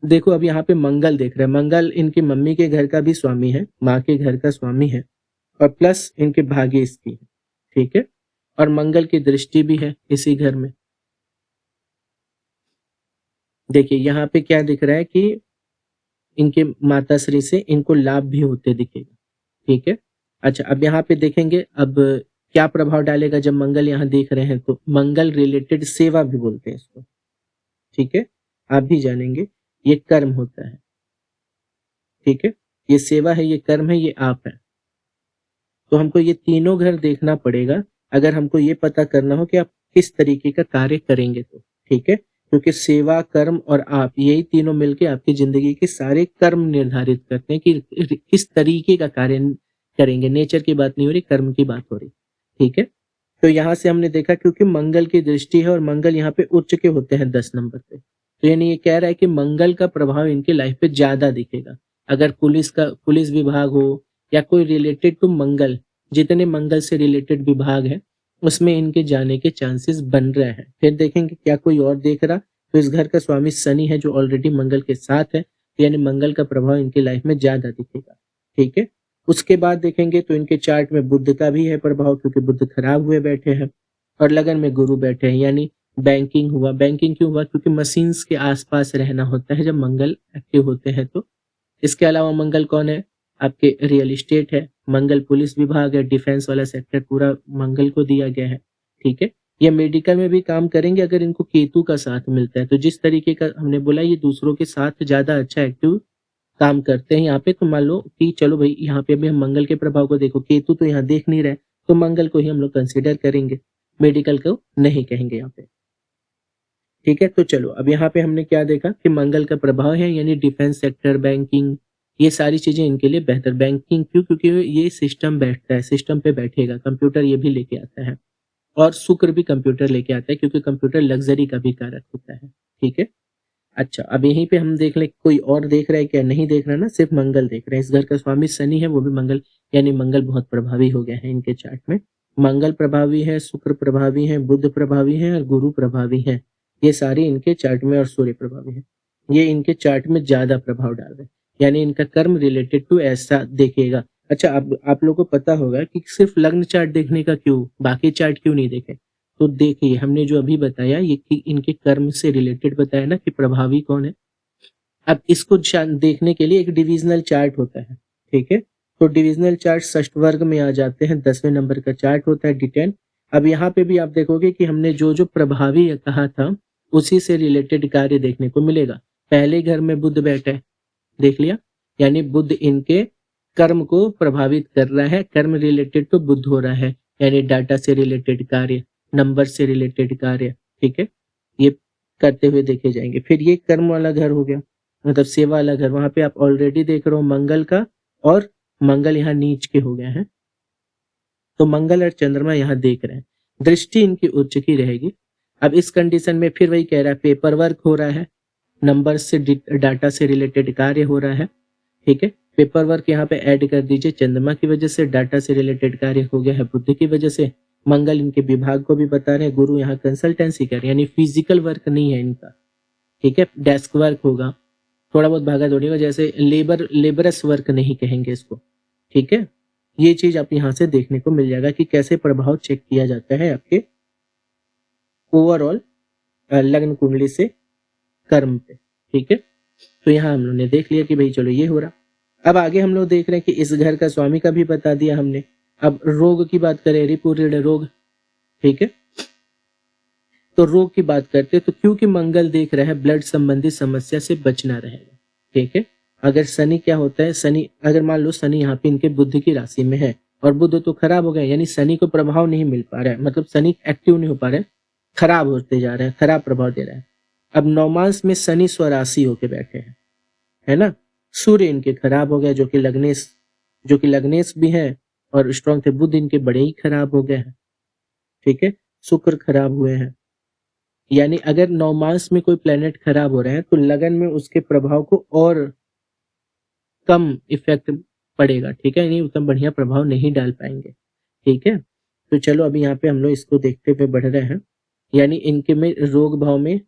देखो अब यहाँ पे मंगल देख रहे हैं, मंगल इनकी मम्मी के घर का भी स्वामी है, माँ के घर का स्वामी है, और प्लस इनके भाग्य इसकी है, ठीक है, और मंगल की दृष्टि भी है इसी घर में। देखिए यहाँ पे क्या दिख रहा है कि इनके माताश्री से इनको लाभ भी होते दिखेगा, ठीक है। अच्छा, अब यहाँ पे देखेंगे, अब क्या प्रभाव डालेगा जब मंगल यहाँ देख रहे हैं, तो मंगल रिलेटेड सेवा भी बोलते हैं इसको, ठीक है, आप भी जानेंगे। ये कर्म होता है, ठीक है, ये सेवा है, ये कर्म है, ये आप है। तो हमको ये तीनों घर देखना पड़ेगा अगर हमको ये पता करना हो कि आप किस तरीके का कार्य करेंगे तो, ठीक है, क्योंकि सेवा, कर्म और आप, यही तीनों मिलके आपकी जिंदगी के सारे कर्म निर्धारित करते हैं कि किस तरीके का कार्य करेंगे। नेचर की बात नहीं हो रही, कर्म की बात हो रही, ठीक है। तो यहाँ से हमने देखा क्योंकि मंगल की दृष्टि है और मंगल यहाँ पे उच्च के होते हैं 10 नंबर पे, तो यानी ये कह रहा है कि मंगल का प्रभाव इनकी लाइफ पे ज्यादा दिखेगा। अगर पुलिस विभाग हो या कोई रिलेटेड टू मंगल, जितने मंगल से रिलेटेड विभाग है उसमें इनके जाने के चांसेस बन रहे हैं। फिर देखेंगे क्या कोई और देख रहा, तो इस घर का स्वामी शनि है जो ऑलरेडी मंगल के साथ है, यानी मंगल का प्रभाव इनकी लाइफ में ज्यादा दिखेगा, ठीक है। उसके बाद देखेंगे तो इनके चार्ट में बुध का भी है प्रभाव, क्योंकि बुध खराब हुए बैठे हैं और लगन में गुरु बैठे हैं, यानी बैंकिंग हुआ। बैंकिंग क्यों हुआ, क्योंकि मशीन्स के आसपास रहना होता है जब मंगल एक्टिव होते हैं तो। इसके अलावा मंगल कौन है, आपके रियल इस्टेट है, मंगल पुलिस विभाग है, डिफेंस वाला सेक्टर पूरा मंगल को दिया गया है, ठीक है। ये मेडिकल में भी काम करेंगे अगर इनको केतु का साथ मिलता है, तो जिस तरीके का हमने बोला ये दूसरों के साथ ज्यादा अच्छा एक्टिव काम करते हैं यहाँ पे। तो मान लो कि चलो भाई यहाँ पे भी हम मंगल के प्रभाव को देखो, केतु तो यहाँ देख नहीं रहे, तो मंगल को ही हम लोग कंसिडर करेंगे, मेडिकल को नहीं कहेंगे यहाँ पे, ठीक है। तो चलो अब यहाँ पे हमने क्या देखा कि मंगल का प्रभाव है, यानी डिफेंस सेक्टर, बैंकिंग, ये सारी चीजें इनके लिए बेहतर। बैंकिंग क्यों, क्योंकि ये सिस्टम बैठता है, सिस्टम पे बैठेगा, कंप्यूटर ये भी लेके आता है, और शुक्र भी कंप्यूटर लेके आता है क्योंकि कंप्यूटर लग्जरी का भी कारक होता है, ठीक है। अच्छा, अब यहीं पे हम देख लें कोई और देख रहा है क्या, नहीं देख रहा ना, सिर्फ मंगल देख रहे हैं। इस घर का स्वामी शनि है, वो भी मंगल, यानी मंगल बहुत प्रभावी हो गया है इनके चार्ट में। मंगल प्रभावी है, शुक्र प्रभावी है, बुध प्रभावी है और गुरु प्रभावी है, ये सारे इनके चार्ट में, और सूर्य प्रभावी है। ये इनके चार्ट में ज्यादा प्रभाव डाल रहे हैं, यानी इनका कर्म रिलेटेड टू ऐसा देखेगा। अच्छा, अब आप लोगों को पता होगा कि सिर्फ लग्न चार्ट देखने का क्यों, बाकी चार्ट क्यों नहीं देखे, तो देखिए हमने जो अभी बताया ये कि इनके कर्म से रिलेटेड बताया ना कि प्रभावी कौन है। अब इसको देखने के लिए एक डिविजनल चार्ट होता है, ठीक है। तो डिविजनल चार्ट षष्ठ वर्ग में आ जाते हैं, 10वें नंबर का चार्ट होता है D10। अब यहाँ पे भी आप देखोगे कि हमने जो जो प्रभावी कहा था उसी से रिलेटेड कार्य देखने को मिलेगा। पहले घर में बुध बैठा है, देख लिया, यानी बुध इनके कर्म को प्रभावित कर रहा है, कर्म रिलेटेड तो बुध हो रहा है, यानी डाटा से रिलेटेड कार्य, नंबर से रिलेटेड कार्य, ठीक है, ये करते हुए देखे जाएंगे। फिर ये कर्म वाला घर हो गया, मतलब सेवा वाला घर, वहां पे आप ऑलरेडी देख रहे हो मंगल का, और मंगल यहाँ नीच के हो गए हैं, तो मंगल और चंद्रमा यहाँ देख रहे हैं, दृष्टि इनकी उच्च की रहेगी। अब इस कंडीशन में फिर वही कह रहा है, पेपर वर्क हो रहा है, नंबर से डाटा से रिलेटेड कार्य हो रहा है, ठीक है। पेपर वर्क यहाँ पे ऐड कर दीजिए, चंद्रमा की वजह से, डाटा से रिलेटेड कार्य हो गया है बुद्ध की वजह से, मंगल इनके विभाग को भी बता रहे हैं, गुरु यहाँ कंसल्टेंसी कर, यानी फिजिकल वर्क नहीं है इनका, ठीक है, डेस्क वर्क होगा, थोड़ा बहुत भागा दौड़ी होगा, जैसे लेबरस वर्क नहीं कहेंगे इसको, ठीक है। ये चीज आप यहाँ से देखने को मिल जाएगा कि कैसे प्रभाव चेक किया जाता है आपके ओवरऑल लग्न कुंडली से कर्म पे, ठीक है। तो यहाँ हम लोग ने देख लिया कि भाई चलो ये हो रहा। अब आगे हम लोग देख रहे हैं कि इस घर का स्वामी का भी बता दिया हमने। अब रोग की बात करें, रिपुरीड रोग, ठीक है। तो रोग की बात करते हैं तो क्योंकि मंगल देख रहा है, ब्लड संबंधी समस्या से बचना रहेगा, ठीक है। अगर शनि क्या होता है, शनि अगर मान लो शनि यहाँ पे इनके बुध की राशि में है और बुध तो खराब हो गया, यानी शनि को प्रभाव नहीं मिल पा रहा है, मतलब शनि एक्टिव नहीं हो पा रहा है, खराब होते जा रहे हैं, खराब प्रभाव दे रहा है। अब नौमांस में शनि स्वराशि होके बैठे हैं, है ना। सूर्य इनके खराब हो गया, जो कि लग्नेश भी है और स्ट्रॉन्ग थे। बुध इनके बड़े ही खराब हो गए हैं, ठीक है। शुक्र खराब हुए हैं, यानी अगर नौमांस में कोई प्लेनेट खराब हो रहे हैं तो लगन में उसके प्रभाव को और कम इफेक्ट पड़ेगा, ठीक है, यानी उतना बढ़िया प्रभाव नहीं डाल पाएंगे, ठीक है। तो चलो अभी यहाँ पे हम लोग इसको देखते हुए बढ़ रहे हैं, यानी इनके में रोग भाव में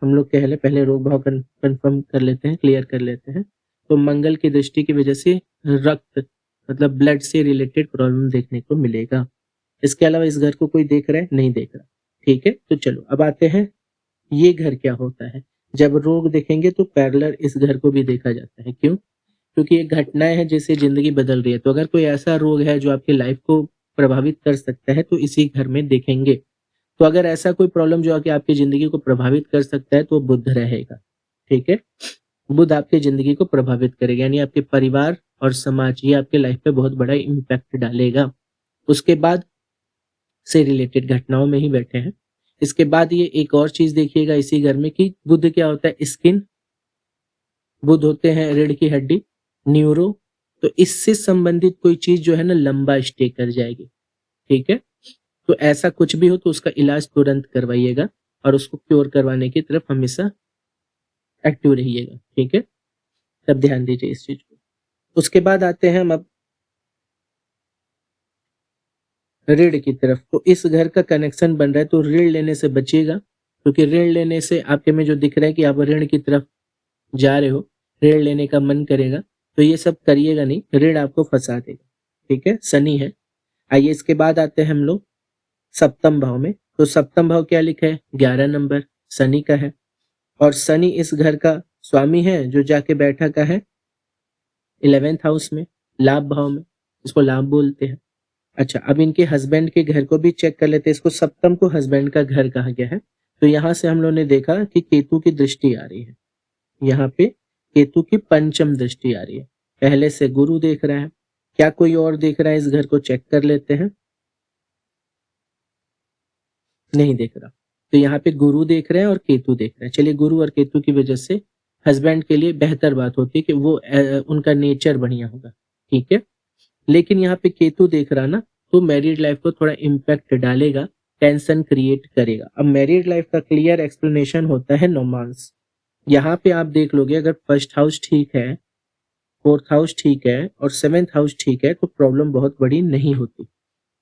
हम लोग कह ले, पहले रोग भाव कंफर्म कर लेते हैं, क्लियर कर लेते हैं। तो मंगल की दृष्टि की वजह से रक्त मतलब ब्लड से रिलेटेड प्रॉब्लम देखने को मिलेगा। इसके अलावा इस घर को कोई देख रहा है, नहीं देख रहा, ठीक है। तो चलो अब आते हैं ये घर क्या होता है। जब रोग देखेंगे तो पैरेलल इस घर को भी देखा जाता है, क्यों, क्योंकि ये घटनाएं हैं जिससे जिंदगी बदल रही है। तो अगर कोई ऐसा रोग है जो आपकी लाइफ को प्रभावित कर सकता है तो इसी घर में देखेंगे। तो अगर ऐसा कोई प्रॉब्लम जो आके आपकी ज़िंदगी को प्रभावित कर सकता है तो वो बुध रहेगा, ठीक है? बुध आपकी ज़िंदगी को प्रभावित करेगा, यानी आपके परिवार और समाज, ये आपके लाइफ पे बहुत बड़ा इम्पैक्ट डालेगा। उसके बाद से रिलेटेड घटनाओं में ही बैठे हैं। इसके बाद ये एक और चीज़ देखिएगा इसी घर में कि बुध क्या होता है, स्किन, बुध होते हैं रीढ़ की हड्डी, न्यूरो, तो इससे संबंधित कोई चीज़ जो है ना लंबा स्टे कर जाएगी, ठीक है? तो ऐसा कुछ भी हो तो उसका इलाज तुरंत करवाइएगा और उसको क्योर करवाने की तरफ हमेशा एक्टिव रहिएगा, ठीक है? तब ध्यान दीजिए इस चीज़ को। उसके बाद आते हैं हम अब ऋण की तरफ। तो इस घर का कनेक्शन बन रहा है तो ऋण लेने से बचिएगा, क्योंकि ऋण लेने से आपके में जो दिख रहा है कि आप ऋण की तरफ जा रहे हो, ऋण लेने का मन करेगा, तो ये सब करिएगा नहीं, ऋण आपको फंसा देगा, ठीक है? शनि है। आइए इसके बाद आते हैं हम लोग सप्तम भाव में। तो सप्तम भाव क्या लिखा है? 11 नंबर शनि का है और शनि इस घर का स्वामी है जो जाके बैठा का है 11th हाउस में, लाभ भाव में, इसको लाभ बोलते हैं। अच्छा, अब इनके हस्बैंड के घर को भी चेक कर लेते हैं। इसको सप्तम को हस्बैंड का घर कहा गया है। तो यहाँ से हम लोगों ने देखा कि केतु की दृष्टि आ रही है, यहाँ पे केतु की पंचम दृष्टि आ रही है। पहले से गुरु देख रहा है, क्या कोई और देख रहा है? इस घर को चेक कर लेते हैं। नहीं देख रहा, तो यहाँ पे गुरु देख रहे हैं और केतु देख रहे हैं। चलिए, गुरु और केतु की वजह से हस्बैंड के लिए बेहतर बात होती है कि वो उनका नेचर बढ़िया होगा, ठीक है? लेकिन यहाँ पे केतु देख रहा ना, तो मैरिड लाइफ को थोड़ा इम्पैक्ट डालेगा, टेंशन क्रिएट करेगा। अब मैरिड लाइफ का क्लियर एक्सप्लेनेशन होता है नोमांस। यहाँ पे आप देख लोगे, अगर फर्स्ट हाउस ठीक है, फोर्थ हाउस ठीक है और सेवेंथ हाउस ठीक है तो प्रॉब्लम बहुत बड़ी नहीं होती।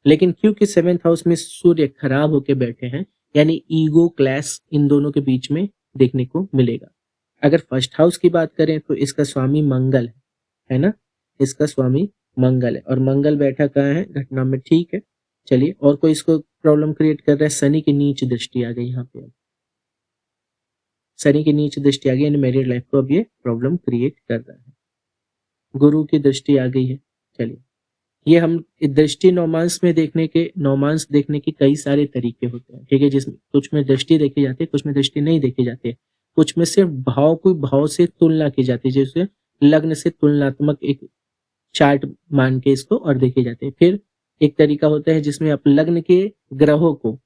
लेकिन क्योंकि सेवेंथ हाउस में सूर्य खराब होके बैठे हैं, यानी ईगो क्लैश इन दोनों के बीच में देखने को मिलेगा। अगर फर्स्ट हाउस की बात करें तो इसका स्वामी मंगल है ना? इसका स्वामी मंगल है और मंगल बैठा कहाँ है? घटना में, ठीक है? चलिए, और कोई इसको प्रॉब्लम क्रिएट कर रहा है? शनि की नीच दृष्टि आ गई यहाँ पे। अब शनि की नीच दृष्टि आ गई, यानी मैरिड लाइफ को अब ये प्रॉब्लम क्रिएट कर रहा है। गुरु की दृष्टि आ गई है। चलिए, ये हम दृष्टि नौमांस देखने के कई सारे तरीके होते हैं, ठीक है? जिसमें कुछ में दृष्टि देखी जाती है, कुछ में दृष्टि नहीं देखी जाती है, कुछ में सिर्फ भाव को भाव से तुलना की जाती है, जैसे लग्न से तुलनात्मक एक चार्ट मान के इसको और देखे जाते हैं। फिर एक तरीका होता है जिसमें आप लग्न के ग्रहों को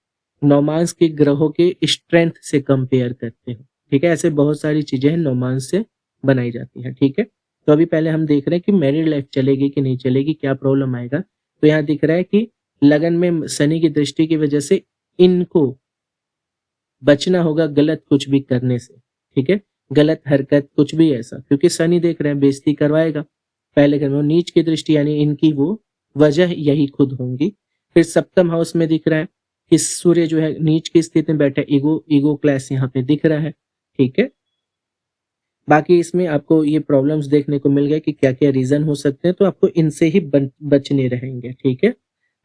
नौमांस के ग्रहों के स्ट्रेंथ से कंपेयर करते हो, ठीक है? ऐसे बहुत सारी चीजें हैं नौमांस से बनाई जाती हैं, ठीक है? तो अभी पहले हम देख रहे हैं कि मैरिड लाइफ चलेगी कि नहीं चलेगी, क्या प्रॉब्लम आएगा। तो यहाँ दिख रहा है कि लगन में शनि की दृष्टि की वजह से इनको बचना होगा गलत कुछ भी करने से, ठीक है? गलत हरकत कुछ भी ऐसा, क्योंकि शनि देख रहे हैं बेइज्जती करवाएगा। पहले घर में नीच की दृष्टि, यानी इनकी वो वजह यही खुद होंगी। फिर सप्तम हाउस में दिख रहा है कि सूर्य जो है नीच की स्थिति में बैठा, ईगो क्लैश यहाँ पे दिख रहा है, ठीक है? बाकी इसमें आपको ये प्रॉब्लम्स देखने को मिल गए कि क्या-क्या रीज़न हो सकते हैं, तो आपको इनसे ही बचने रहेंगे, ठीक है?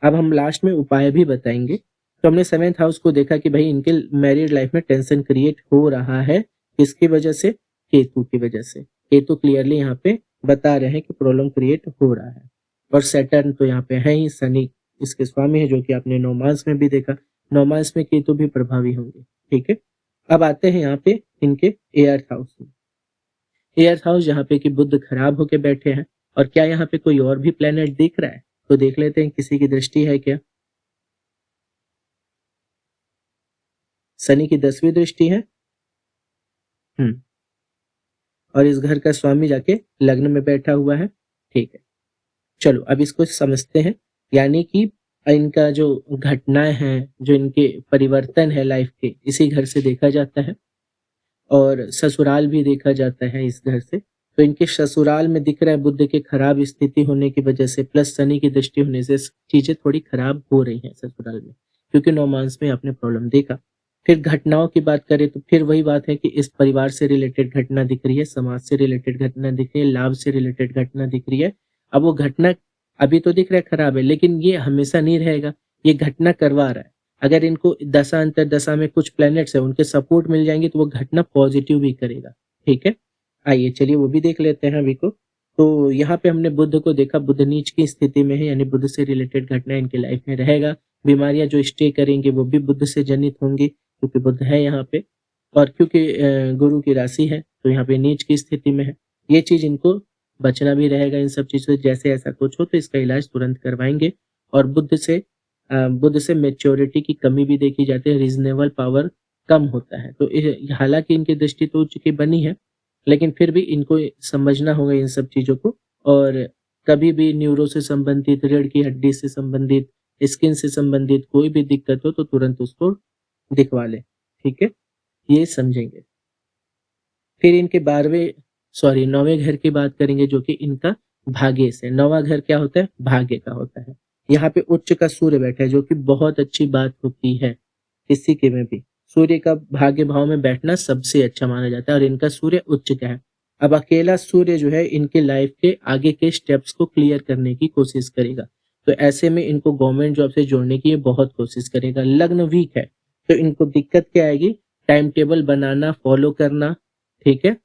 अब हम लास्ट में उपाय भी बताएँगे। तो हमने 7th हाउस को देखा कि भाई इनके मैरिड लाइफ में टेंशन क्रिएट हो रहा है, किसकी वजह से? केतु की वजह से। केतु क्लियरली यहाँ पे बता रहे हैं कि प्रॉब्लम क्रिएट हो रहा है। और सैटर्न तो यहाँ पे है ही, शनि इसके स्वामी है, जो कि आपने नौमांस में भी देखा। नौमांस में केतु भी प्रभावी होंगे, ठीक है? अब आते हैं यहाँ पे इनके 8th हाउस में। 8th हाउस जहाँ पे कि बुध खराब होके बैठे हैं, और क्या यहाँ पे कोई और भी प्लेनेट दिख रहा है? तो देख लेते हैं किसी की दृष्टि है क्या? शनि की 10वीं दृष्टि है। और इस घर का स्वामी जाके लग्न में बैठा हुआ है, ठीक है? चलो अब इसको समझते हैं, यानी कि इनका जो घटनाएं हैं, जो इनके परिवर्तन है लाइफ के, इसी घर से देखा जाता है और ससुराल भी देखा जाता है इस घर से। तो इनके ससुराल में दिख रहा है बुध के खराब स्थिति होने की वजह से प्लस शनि की दृष्टि होने से चीजें थोड़ी खराब हो रही हैं ससुराल में, क्योंकि नौमांस में आपने प्रॉब्लम देखा। फिर घटनाओं की बात करें तो फिर वही बात है कि इस परिवार से रिलेटेड घटना दिख रही है, समाज से रिलेटेड घटना दिख रही है, लाभ से रिलेटेड घटना दिख रही है। अब वो घटना अभी तो दिख रहा है खराब है, लेकिन ये हमेशा नहीं रहेगा, ये घटना करवा रहा है। अगर इनको दशा अंतर दशा में कुछ प्लैनेट्स है, उनके सपोर्ट मिल जाएंगे तो वो घटना पॉजिटिव भी करेगा, ठीक है? आइए चलिए वो भी देख लेते हैं अभी को। तो यहाँ पे हमने बुध को देखा, बुध नीच की स्थिति में है, यानी बुध से रिलेटेड घटना इनकी लाइफ में रहेगा। बीमारियां जो स्टे करेंगे वो भी बुध से जनित होंगी, क्योंकि बुध है यहाँ पे, और क्योंकि गुरु की राशि है तो यहाँ पे नीच की स्थिति में है। ये चीज इनको बचना भी रहेगा इन सब चीजों से। जैसे ऐसा कुछ हो तो इसका इलाज तुरंत करवाएंगे। और बुध से मेच्योरिटी की कमी भी देखी जाती है, रीजनेबल पावर कम होता है। तो हालांकि इनकी दृष्टि तो उच्च की बनी है, लेकिन फिर भी इनको समझना होगा इन सब चीजों को। और कभी भी न्यूरो से संबंधित, रीढ़ की हड्डी से संबंधित, स्किन से संबंधित कोई भी दिक्कत हो तो तुरंत उसको दिखवा ले। ठीक है, ये समझेंगे। फिर इनके 9वें घर की बात करेंगे, जो कि इनका भाग्य से। 9वां घर क्या होता है? भाग्य का होता है। यहाँ पे उच्च का सूर्य बैठा है, जो कि बहुत अच्छी बात होती है किसी के में भी। सूर्य का भाग्य भाव में बैठना सबसे अच्छा माना जाता है, और इनका सूर्य उच्च का है। अब अकेला सूर्य जो है इनके लाइफ के आगे के स्टेप्स को क्लियर करने की कोशिश करेगा। तो ऐसे में इनको गवर्नमेंट जॉब से जोड़ने की ये बहुत कोशिश करेगा। लग्न वीक है तो इनको दिक्कत क्या आएगी? टाइम टेबल बनाना, फॉलो करना। ठीक है,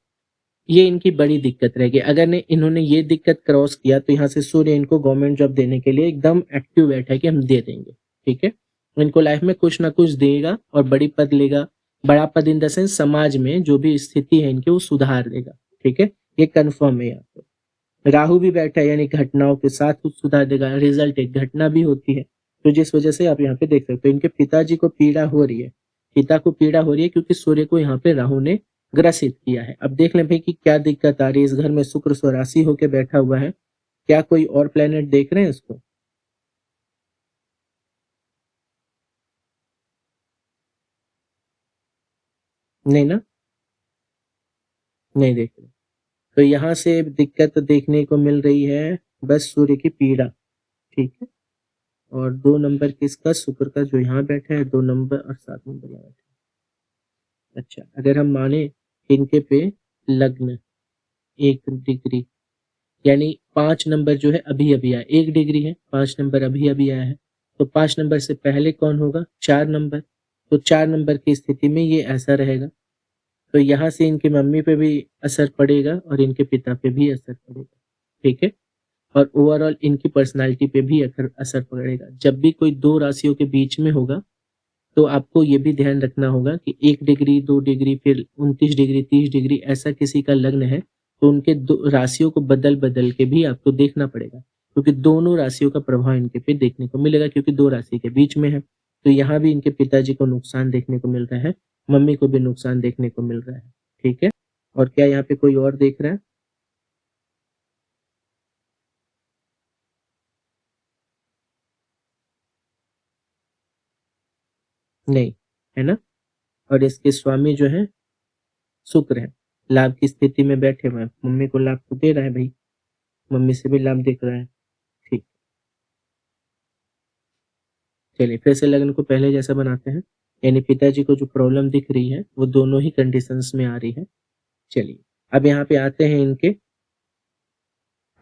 ये इनकी बड़ी दिक्कत रहेगी। अगर ने इन्होंने ये दिक्कत क्रॉस किया तो यहाँ से सूर्य इनको गवर्नमेंट जॉब देने के लिए एकदम एक्टिव बैठा है कि हम दे देंगे। ठीक है, इनको लाइफ में कुछ ना कुछ देगा और बड़ी पद लेगा। बड़ा पद इन द सेंस समाज में जो भी स्थिति है इनकी वो सुधार देगा। ठीक है, ये कन्फर्म है यहाँ पे। राहु भी बैठा है, यानी घटनाओं के साथ कुछ सुधार देगा। रिजल्ट एक घटना भी होती है, तो जिस वजह से आप यहाँ पे देख सकते हो इनके पिताजी को पीड़ा हो रही है। पिता को पीड़ा हो रही है क्योंकि सूर्य को यहाँ पे राहु ने ग्रसित किया है। अब देख लें भाई कि क्या दिक्कत आ रही है। इस घर में शुक्र स्वराशि होके बैठा हुआ है। क्या कोई और प्लेनेट देख रहे हैं इसको? नहीं ना, नहीं देख रहे। तो यहाँ से दिक्कत देखने को मिल रही है, बस सूर्य की पीड़ा। ठीक है, और 2 नंबर किसका? शुक्र का, जो यहाँ बैठा है 2 नंबर, और 7 नंबर यहाँ बैठा है। अच्छा, अगर हम माने इनके पे लग्न 1 डिग्री, यानी 5 नंबर जो है अभी अभी आया। 1 डिग्री है, 5 नंबर अभी अभी आया है। तो 5 नंबर से पहले कौन होगा? 4 नंबर। तो 4 नंबर की स्थिति में ये ऐसा रहेगा। तो यहाँ से इनकी मम्मी पे भी असर पड़ेगा और इनके पिता पे भी असर पड़ेगा। ठीक है, और ओवरऑल इनकी पर्सनालिटी पे भी असर पड़ेगा। जब भी कोई दो राशियों के बीच में होगा तो आपको ये भी ध्यान रखना होगा कि 1 डिग्री, 2 डिग्री, फिर 29 डिग्री, 30 डिग्री ऐसा किसी का लग्न है तो उनके दो राशियों को बदल बदल के भी आपको देखना पड़ेगा, क्योंकि दोनों राशियों का प्रभाव इनके पे देखने को मिलेगा, क्योंकि दो राशि के बीच में है। तो यहाँ भी इनके पिताजी को नुकसान देखने को मिल रहा है, मम्मी को भी नुकसान देखने को मिल रहा है। ठीक है, और क्या यहाँ पे कोई और देख रहा है? नहीं, है ना। और इसके स्वामी जो है शुक्र है, लाभ की स्थिति में बैठे हुए हैं। मम्मी को लाभ तो दे रहा है भाई, मम्मी से भी लाभ दिख रहा है। ठीक, चलिए फिर से लग्न को पहले जैसा बनाते हैं। यानी पिताजी को जो प्रॉब्लम दिख रही है वो दोनों ही कंडीशंस में आ रही है। चलिए, अब यहाँ पे आते हैं इनके,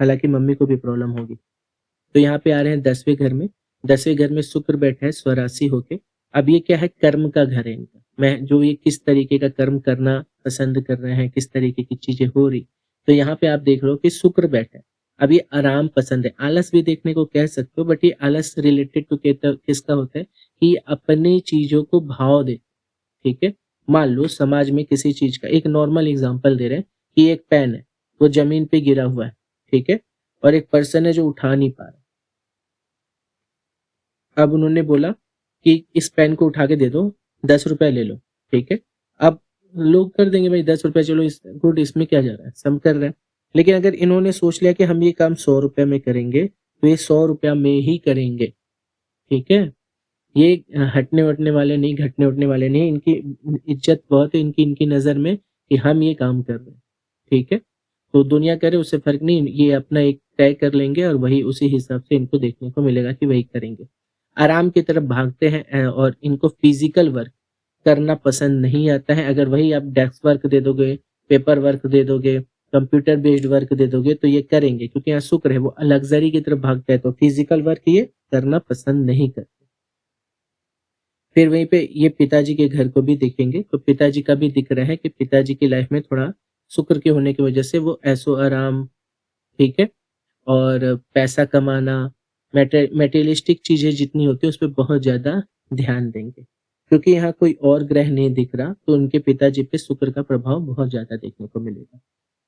हालांकि मम्मी को भी प्रॉब्लम होगी। तो यहाँ पे आ रहे हैं 10वें घर में। 10वें घर में शुक्र बैठा है स्वराशि होके। अब ये क्या है? कर्म का घर है इनका। मैं जो ये किस तरीके का कर्म करना पसंद कर रहे हैं, किस तरीके की चीजें हो रही। तो यहाँ पे आप देख रहे हो कि शुक्र बैठा है। अब ये आराम पसंद है, आलस भी देखने को कह सकते हो, बट ये आलस रिलेटेड टू किसका होता है कि ये अपनी चीजों को भाव दे। ठीक है, मान लो समाज में किसी चीज का एक नॉर्मल एग्जांपल दे रहे हैं कि एक पेन है, वो जमीन पे गिरा हुआ है। ठीक है, और एक पर्सन है जो उठा नहीं पा रहा। अब उन्होंने बोला कि इस पेन को उठा के दे दो, 10 रुपए ले लो। ठीक है, अब लोग कर देंगे भाई 10 रुपए, चलो इस गुड, इसमें क्या जा रहा है, सब कर रहे हैं। लेकिन अगर इन्होंने सोच लिया कि हम ये काम 100 रुपए में करेंगे तो ये 100 रुपया में ही करेंगे। ठीक है, ये हटने वटने वाले नहीं, घटने उठने वाले नहीं। इनकी इज्जत बहुत है इनकी इनकी नजर में कि हम ये काम कर रहे हैं। ठीक है, तो दुनिया करे उससे फर्क नहीं, ये अपना एक तय कर लेंगे और वही उसी हिसाब से इनको देखने को मिलेगा कि वही करेंगे। आराम की तरफ भागते हैं और इनको फिजिकल वर्क करना पसंद नहीं आता है। अगर वही आप डेस्क वर्क दे दोगे, पेपर वर्क दे दोगे, कंप्यूटर बेस्ड वर्क दे दोगे तो ये करेंगे, क्योंकि यहाँ शुक्र है, वो लग्जरी की तरफ भागता है, तो फिजिकल वर्क ये करना पसंद नहीं करते। फिर वहीं पे ये पिताजी के घर को भी देखेंगे, तो पिताजी का भी दिख रहा है कि पिताजी की लाइफ में थोड़ा शुक्र के होने की वजह से वो ऐसो आराम, ठीक है? और पैसा कमाना, मैटेरियलिस्टिक चीज़ें जितनी होती हैं उस पे बहुत ज़्यादा ध्यान देंगे। क्योंकि यहाँ कोई और ग्रह नहीं दिख रहा, तो उनके पिताजी पे शुक्र का प्रभाव बहुत ज़्यादा देखने को मिलेगा।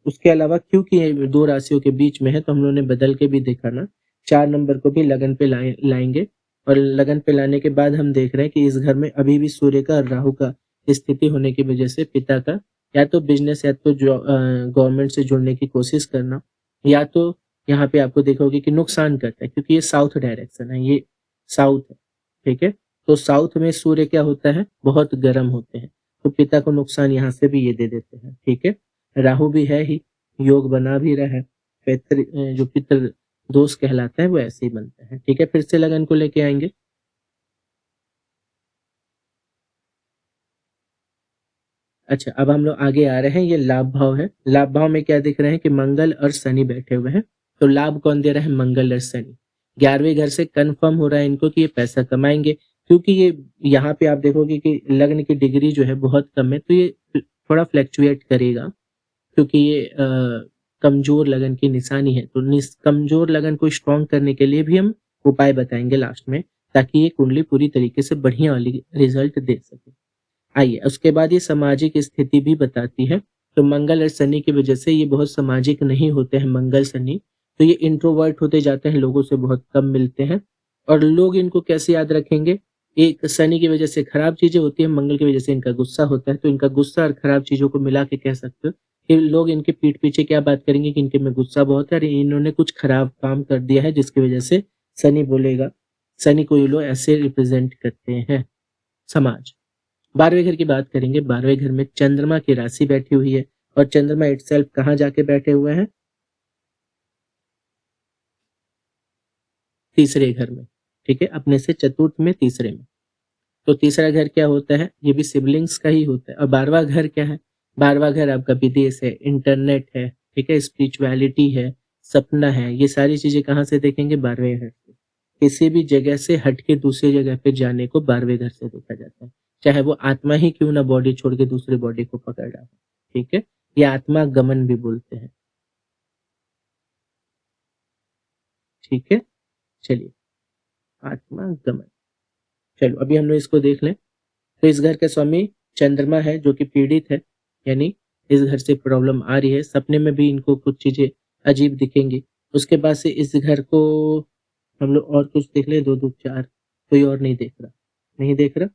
उसके अलावा क्योंकि ये 2 राशियों के बीच में है, तो हम लोगों ने बदल के भी देखा ना, 4 नंबर को भी लगन पे लाएँगे और लगन पे लाने के बाद हम देख रहे हैं कि इस घर में अभी भी सूर्य का और राहु का स्थिति होने की वजह से पिता का या तो बिज़नेस या तो गवर्नमेंट से जुड़ने की कोशिश करना, या तो यहाँ पे आपको देखोगे कि नुकसान करता है क्योंकि ये साउथ डायरेक्शन है, ये साउथ है, ठीक है? तो साउथ में सूर्य क्या होता है? बहुत गर्म होते हैं, तो पिता को नुकसान यहाँ से भी ये दे देते हैं, ठीक है? राहु भी है ही, योग बना भी रहा है, जो पितृ दोष कहलाता है वो ऐसे ही बनता है, ठीक है? फिर से लगन को लेके आएँगे। अच्छा, अब हम लोग आगे आ रहे हैं, ये लाभ भाव है। लाभ भाव में क्या दिख रहे हैं कि मंगल और शनि बैठे हुए हैं, तो लाभ कौन दे रहा है? मंगल और शनि। 11वें घर से कन्फर्म हो रहा है इनको कि ये पैसा कमाएँगे, क्योंकि ये यहाँ पे आप देखोगे कि लग्न की डिग्री जो है बहुत कम है, तो ये थोड़ा फ्लक्चुएट करेगा। क्योंकि ये कमज़ोर लगन की निशानी है, तो कमज़ोर लगन को स्ट्रॉन्ग करने के लिए भी हम उपाय बताएँगे लास्ट में, ताकि ये कुंडली पूरी तरीके से बढ़िया वाली रिज़ल्ट दे सके। आइए, उसके बाद ये सामाजिक स्थिति भी बताती है, तो मंगल और शनि की वजह से ये बहुत सामाजिक नहीं होते हैं मंगल-शनि, तो ये इंट्रोवर्ट होते जाते हैं, लोगों से बहुत कम मिलते हैं और लोग इनको कैसे याद रखेंगे? एक शनि की वजह से खराब चीज़ें होती हैं, मंगल की वजह से इनका गुस्सा होता है, तो इनका गुस्सा और खराब चीज़ों को मिला के कह सकते हो कि लोग इनके पीठ पीछे क्या बात करेंगे कि इनके में गुस्सा बहुत है और इन्होंने कुछ खराब काम कर दिया है जिसकी वजह से शनि बोलेगा। शनि को ये लोग ऐसे रिप्रेज़ेंट करते हैं, समाज। 12वें घर की बात करेंगे, 12वें घर में चंद्रमा की राशि बैठी हुई है और चंद्रमा इटसेल्फ कहाँ जाके बैठे हुए हैं? तीसरे घर में, ठीक है? अपने से चतुर्थ में तीसरे में। तो तीसरा घर क्या होता है? ये भी सिबलिंग्स का ही होता है और 12वाँ घर क्या है? 12वाँ घर आपका विदेश है, इंटरनेट है, ठीक है? स्पिरिचुअलिटी है, सपना है, ये सारी चीज़ें कहाँ से देखेंगे? 12वें घर से। किसी भी जगह से हट के दूसरी जगह पे जाने को 12वें घर से देखा जाता है। चाहे वो आत्मा ही क्यों ना बॉडी छोड़ के दूसरी बॉडी को पकड़ रहा हो, ठीक है? ये आत्मा गमन भी बोलते हैं, ठीक है? चलिए, आत्मा गमन। चलो अभी हम लोग इसको देख लें। तो इस घर का स्वामी चंद्रमा है जो कि पीड़ित है, यानी इस घर से प्रॉब्लम आ रही है, सपने में भी इनको कुछ चीज़ें अजीब दिखेंगी। उसके बाद से इस घर को हम लोग और कुछ देख लें, 2, 2, 4 कोई और नहीं देख रहा, नहीं देख रहा?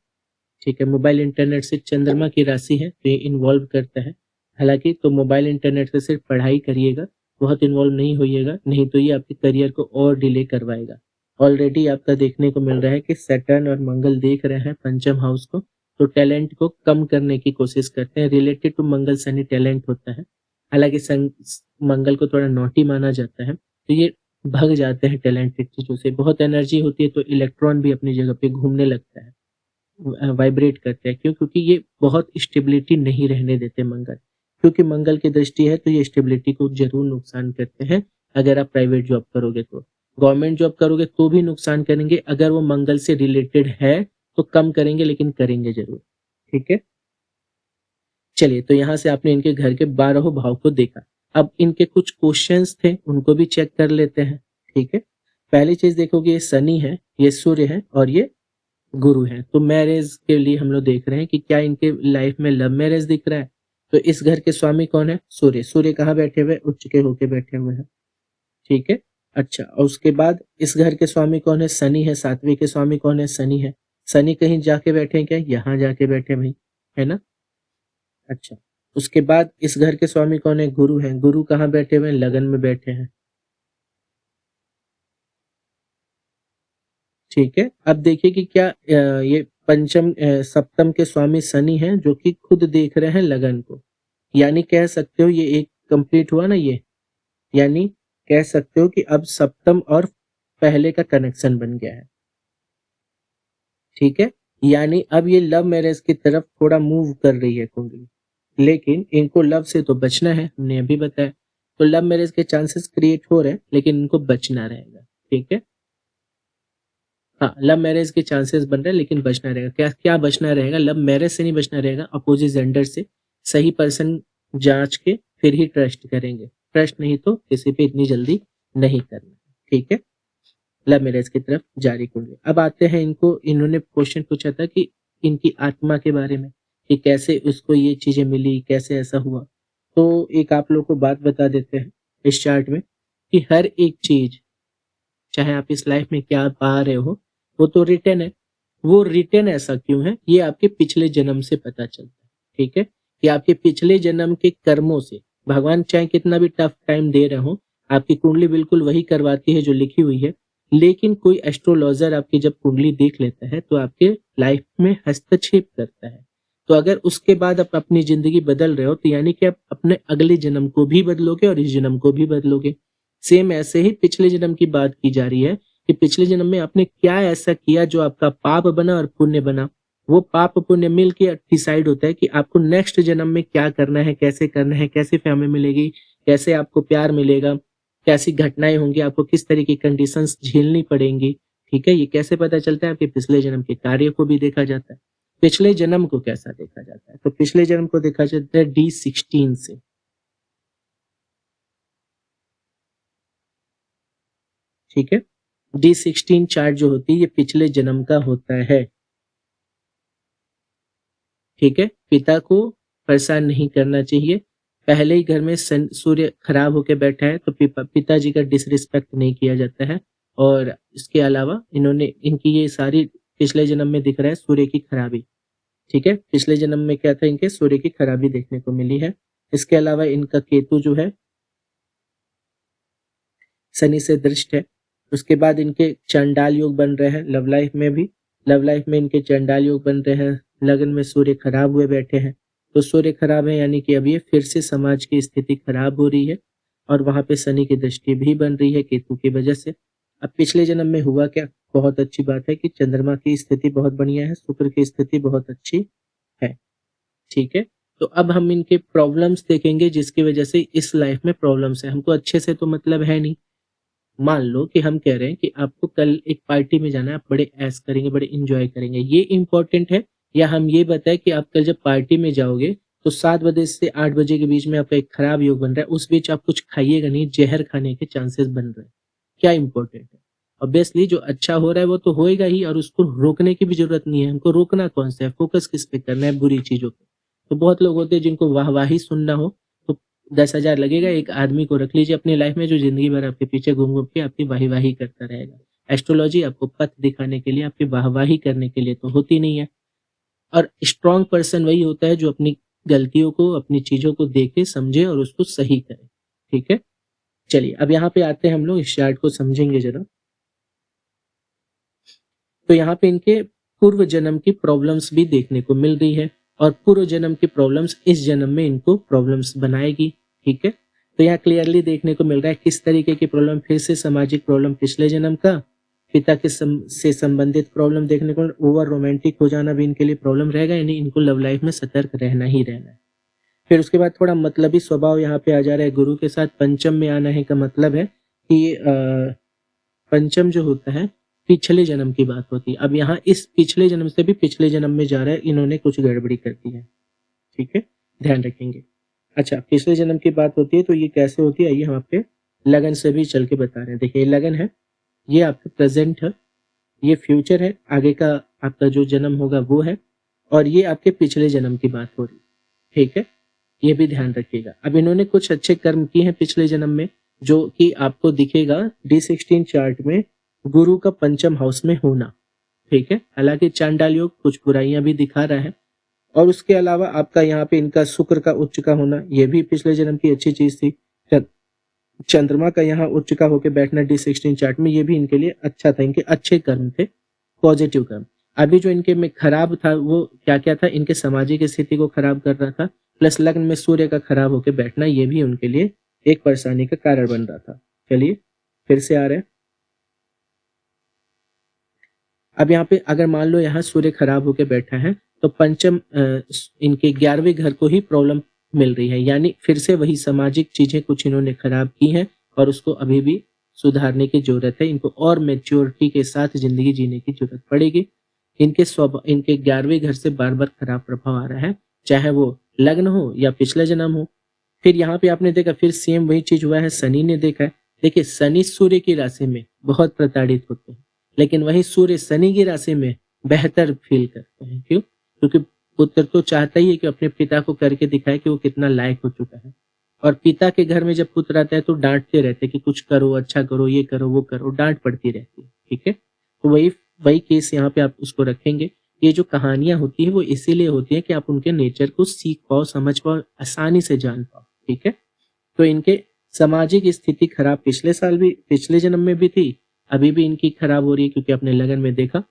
ठीक है, मोबाइल इंटरनेट से चंद्रमा की राशि है, तो ये इन्वॉल्व करता है। हालाँकि तो मोबाइल इंटरनेट से सिर्फ पढ़ाई करिएगा, बहुत इन्वॉल्व नहीं होइएगा, नहीं तो ये आपके करियर को और डिले करवाएगा। ऑलरेडी आपका देखने को मिल रहा है कि सैटर्न और मंगल देख रहे हैं पंचम हाउस को, तो टैलेंट को कम करने की कोशिश करते हैं। Related to Mangal Shani talent होता है। हालाँकि मंगल को थोड़ा नॉटी माना जाता है, तो ये भग जाते हैं टैलेंटेड चीज़ों से। बहुत एनर्जी होती है तो इलेक्ट्रॉन भी अपनी जगह पे घूमने लगता है। वाइब्रेट करते हैं, क्यों? क्योंकि ये बहुत स्टेबिलिटी नहीं रहने देते मंगल, क्योंकि मंगल की दृष्टि है तो ये स्टेबिलिटी को ज़रूर नुकसान करते हैं। अगर आप प्राइवेट जॉब करोगे तो। गवर्नमेंट जॉब करोगे तो भी नुकसान करेंगे, अगर वो मंगल से रिलेटेड है तो कम करेंगे लेकिन करेंगे ज़रूर, ठीक है? चलिए, तो यहाँ से आपने इनके घर के 12 भाव को देखा। अब इनके कुछ क्वेश्चंस थे, उनको भी चेक कर लेते हैं, ठीक है? पहली चीज़ देखोगे, ये शनि है, ये सूर्य है और ये गुरु हैं। तो मैरिज के लिए हम लोग देख रहे हैं कि क्या इनके लाइफ में लव मैरिज दिख रहा है? तो इस घर के स्वामी कौन है? सूर्य। सूर्य कहाँ बैठे हुए हैं? उच्च के होके बैठे हुए हैं, ठीक है? अच्छा, और उसके बाद इस घर के स्वामी कौन है? शनि है। 7वें के स्वामी कौन है? शनि है। शनि कहीं जाके बैठे हैं क्या? यहाँ जाके बैठे हैं भाई, है ना? अच्छा, उसके बाद इस घर के स्वामी कौन है? गुरु हैं। गुरु कहाँ बैठे हुए हैं? लगन में बैठे हैं, ठीक है। अब देखिए कि क्या ये सप्तम के स्वामी शनि हैं जो कि खुद देख रहे हैं लगन को। यानी कह सकते हो ये एक कंप्लीट हुआ ना ये, यानी कह सकते हो कि अब सप्तम और पहले का कनेक्शन बन गया है, ठीक है। यानी अब ये लव मैरिज की तरफ थोड़ा मूव कर रही है कुंडली, लेकिन इनको लव से तो बचना है, हमने अभी बताया। तो लव मैरिज के चांसेस क्रिएट हो रहे हैं लेकिन इनको बचना रहेगा, ठीक है। हाँ, लव मैरिज के चांसेस बन रहे हैं लेकिन बचना रहेगा। क्या क्या बचना रहेगा? लव मैरिज से नहीं बचना रहेगा, अपोजिट जेंडर से। सही पर्सन जाँच के फिर ही ट्रस्ट करेंगे। ट्रस्ट नहीं तो किसी पे इतनी जल्दी नहीं करना, ठीक है। लव मैरिज की तरफ जारी कुंडली। अब आते हैं इन्होंने क्वेश्चन पूछा था कि इनकी आत्मा के बारे में, कि कैसे उसको ये चीजें मिली, कैसे ऐसा हुआ। तो एक आप लोग को बात बता देते हैं इस चार्ट में, कि हर एक चीज, चाहे आप इस लाइफ में क्या पा रहे हो, वो तो रिटर्न है। वो रिटर्न ऐसा क्यों है, ये आपके पिछले जन्म से पता चलता है, ठीक है। कि आपके पिछले जन्म के कर्मों से भगवान चाहे कितना भी टफ टाइम दे रहे हो, आपकी कुंडली बिल्कुल वही करवाती है जो लिखी हुई है। लेकिन कोई एस्ट्रोलॉजर आपकी जब कुंडली देख लेता है तो आपके लाइफ में हस्तक्षेप करता है। तो अगर उसके बाद आप अपनी जिंदगी बदल रहे हो, तो यानी कि आप अपने अगले जन्म को भी बदलोगे और इस जन्म को भी बदलोगे। सेम ऐसे ही पिछले जन्म की बात की जा रही है, कि पिछले जन्म में आपने क्या ऐसा किया जो आपका पाप बना और पुण्य बना। वो पाप पुण्य मिल के डिसाइड होता है कि आपको नेक्स्ट जन्म में क्या करना है, कैसे करना है, कैसी फैमिली मिलेगी, कैसे आपको प्यार मिलेगा, कैसी घटनाएं होंगी, आपको किस तरह की कंडीशंस झेलनी पड़ेंगी, ठीक है। ये कैसे पता चलता है, आपके पिछले जन्म के कार्य को भी देखा जाता है। पिछले जन्म को कैसा देखा जाता है, तो पिछले जन्म को देखा जाता है D16 से, ठीक है। D16 चार्ट जो होती है ये पिछले जन्म का होता है, ठीक है। पिता को परेशान नहीं करना चाहिए। पहले ही घर में सूर्य खराब होकर बैठा है तो पिताजी का डिसरिस्पेक्ट नहीं किया जाता है। और इसके अलावा इनकी ये सारी पिछले जन्म में दिख रहा है सूर्य की खराबी, ठीक है। पिछले जन्म में क्या था, इनके सूर्य की खराबी देखने को मिली है। इसके अलावा इनका केतु जो है शनि से दृष्ट है। उसके बाद इनके चंडाल योग बन रहे हैं लव लाइफ में भी। लव लाइफ में इनके चंडाल योग बन रहे हैं, लगन में सूर्य खराब हुए बैठे हैं। तो सूर्य खराब है यानी कि अब ये फिर से समाज की स्थिति खराब हो रही है, और वहां पे शनि की दृष्टि भी बन रही है केतु की वजह से। अब पिछले जन्म में हुआ क्या, बहुत अच्छी बात है कि चंद्रमा की स्थिति बहुत बढ़िया है, शुक्र की स्थिति बहुत अच्छी है, ठीक है। तो अब हम इनके प्रॉब्लम्स देखेंगे जिसकी वजह से इस लाइफ में प्रॉब्लम्स है। हमको अच्छे से तो मतलब है नहीं। मान लो कि हम कह रहे हैं कि आपको कल एक पार्टी में जाना है, आप बड़े ऐश करेंगे, बड़े इंजॉय करेंगे, ये इंपॉर्टेंट है। या हम ये बताएं कि आप कल जब पार्टी में जाओगे तो 7 बजे से 8 बजे के बीच में आपका एक खराब योग बन रहा है, उस बीच आप कुछ खाइएगा नहीं, जहर खाने के चांसेस बन रहे हैं। क्या इंपॉर्टेंट है? ऑब्वियसली जो अच्छा हो रहा है वो तो होएगा ही, और उसको रोकने की भी जरूरत नहीं है। हमको रोकना कौन सा है, फोकस किस पे करना है, बुरी चीजों पे। तो बहुत लोग होते हैं जिनको वाहवाही सुनना हो तो 10,000 लगेगा, एक आदमी को रख लीजिए अपनी लाइफ में जो जिंदगी भर आपके पीछे घूम घूम के आपकी वाही करता रहेगा। एस्ट्रोलॉजी आपको पथ दिखाने के लिए, आपकी वाहवाही करने के लिए तो होती नहीं है। और स्ट्रांग पर्सन वही होता है जो अपनी गलतियों को, अपनी चीजों को देखे, समझे और उसको सही करे, ठीक है। चलिए अब यहाँ पे आते हैं, हम लोग इस चार्ट को समझेंगे जरा। तो यहाँ पे इनके पूर्व जन्म की प्रॉब्लम्स भी देखने को मिल रही है, और पूर्व जन्म की प्रॉब्लम्स इस जन्म में इनको प्रॉब्लम्स बनाएगी, ठीक है। तो यहाँ क्लियरली देखने को मिल रहा है किस तरीके की प्रॉब्लम, फिर से सामाजिक प्रॉब्लम पिछले जन्म का, पिता के से संबंधित प्रॉब्लम देखने को, ओवर रोमांटिक हो जाना भी इनके लिए प्रॉब्लम रहेगा, यानी इनको लव लाइफ में सतर्क रहना ही रहना है। फिर उसके बाद थोड़ा मतलबी स्वभाव यहाँ पे आ जा रहा है, गुरु के साथ पंचम में आना है का मतलब है कि पंचम जो होता है पिछले जन्म की बात होती है। अब यहाँ इस पिछले जन्म से भी पिछले जन्म में जा रहा है, इन्होंने कुछ गड़बड़ी कर दी है, ठीक है, ध्यान रखेंगे। अच्छा, पिछले जन्म की बात होती है तो ये कैसे होती है, आइए हम आपके लगन से भी चल के बता रहे हैं। देखिए लगन है, ये आपका प्रेजेंट है, ये फ्यूचर है, आगे का आपका जो जन्म होगा वो है, और ये आपके पिछले जन्म की बात हो रही है, ठीक है। ये भी ध्यान रखिएगा। अब इन्होंने कुछ अच्छे कर्म किए हैं पिछले जन्म में, जो कि आपको दिखेगा D16 चार्ट में, गुरु का पंचम हाउस में होना, ठीक है। हालांकि चांडाल योग कुछ बुराइयां भी दिखा रहा है, और उसके अलावा आपका यहाँ पे इनका शुक्र का उच्च का होना, ये भी पिछले जन्म की अच्छी चीज थी। चंद्रमा का यहाँ उच्च का होकर बैठना D16 चार्ट में, ये भी इनके लिए अच्छा था, इनके अच्छे कर्म थे, पॉजिटिव कर्म। अभी जो इनके में खराब था वो क्या क्या था, इनके सामाजिक स्थिति को खराब कर रहा था, प्लस लग्न में सूर्य का खराब होकर बैठना, ये भी उनके लिए एक परेशानी का कारण बन रहा था। चलिए फिर से आ रहे हैं। अब यहाँ पे अगर मान लो यहाँ सूर्य खराब होकर बैठा है तो पंचम इनके 11वें घर को ही प्रॉब्लम मिल रही है, यानी फिर से वही सामाजिक चीजें कुछ इन्होंने खराब की हैं, और उसको अभी भी सुधारने की जरूरत है। इनको और मेच्योरिटी के साथ जिंदगी जीने की जरूरत पड़ेगी। इनके 11वें घर से बार बार खराब प्रभाव आ रहा है, चाहे वो लग्न हो या पिछले जन्म हो। फिर यहाँ पे आपने देखा फिर सेम वही चीज हुआ है, शनि ने देखा है। देखिए शनि सूर्य की राशि में बहुत प्रताड़ित होते हैं, लेकिन वही सूर्य शनि की राशि में बेहतर फील करते हैं। क्यों? क्योंकि पुत्र तो चाहता ही है कि अपने पिता को करके दिखाए कि वो कितना लायक हो चुका है। और पिता के घर में जब पुत्र आता है तो डांटते रहते हैं कि कुछ करो, अच्छा करो, ये करो, वो करो, डांट पड़ती रहती है। ठीक है, तो वही वही केस यहाँ पे आप उसको रखेंगे। ये जो कहानियां होती है वो इसीलिए होती है कि आप उनके नेचर को सीख पाओ, समझ पाओ, आसानी से जान पाओ। ठीक है, तो इनके सामाजिक स्थिति खराब पिछले साल भी, पिछले जन्म में भी थी, अभी भी इनकी खराब हो रही है क्योंकि आपने लगन में देखा।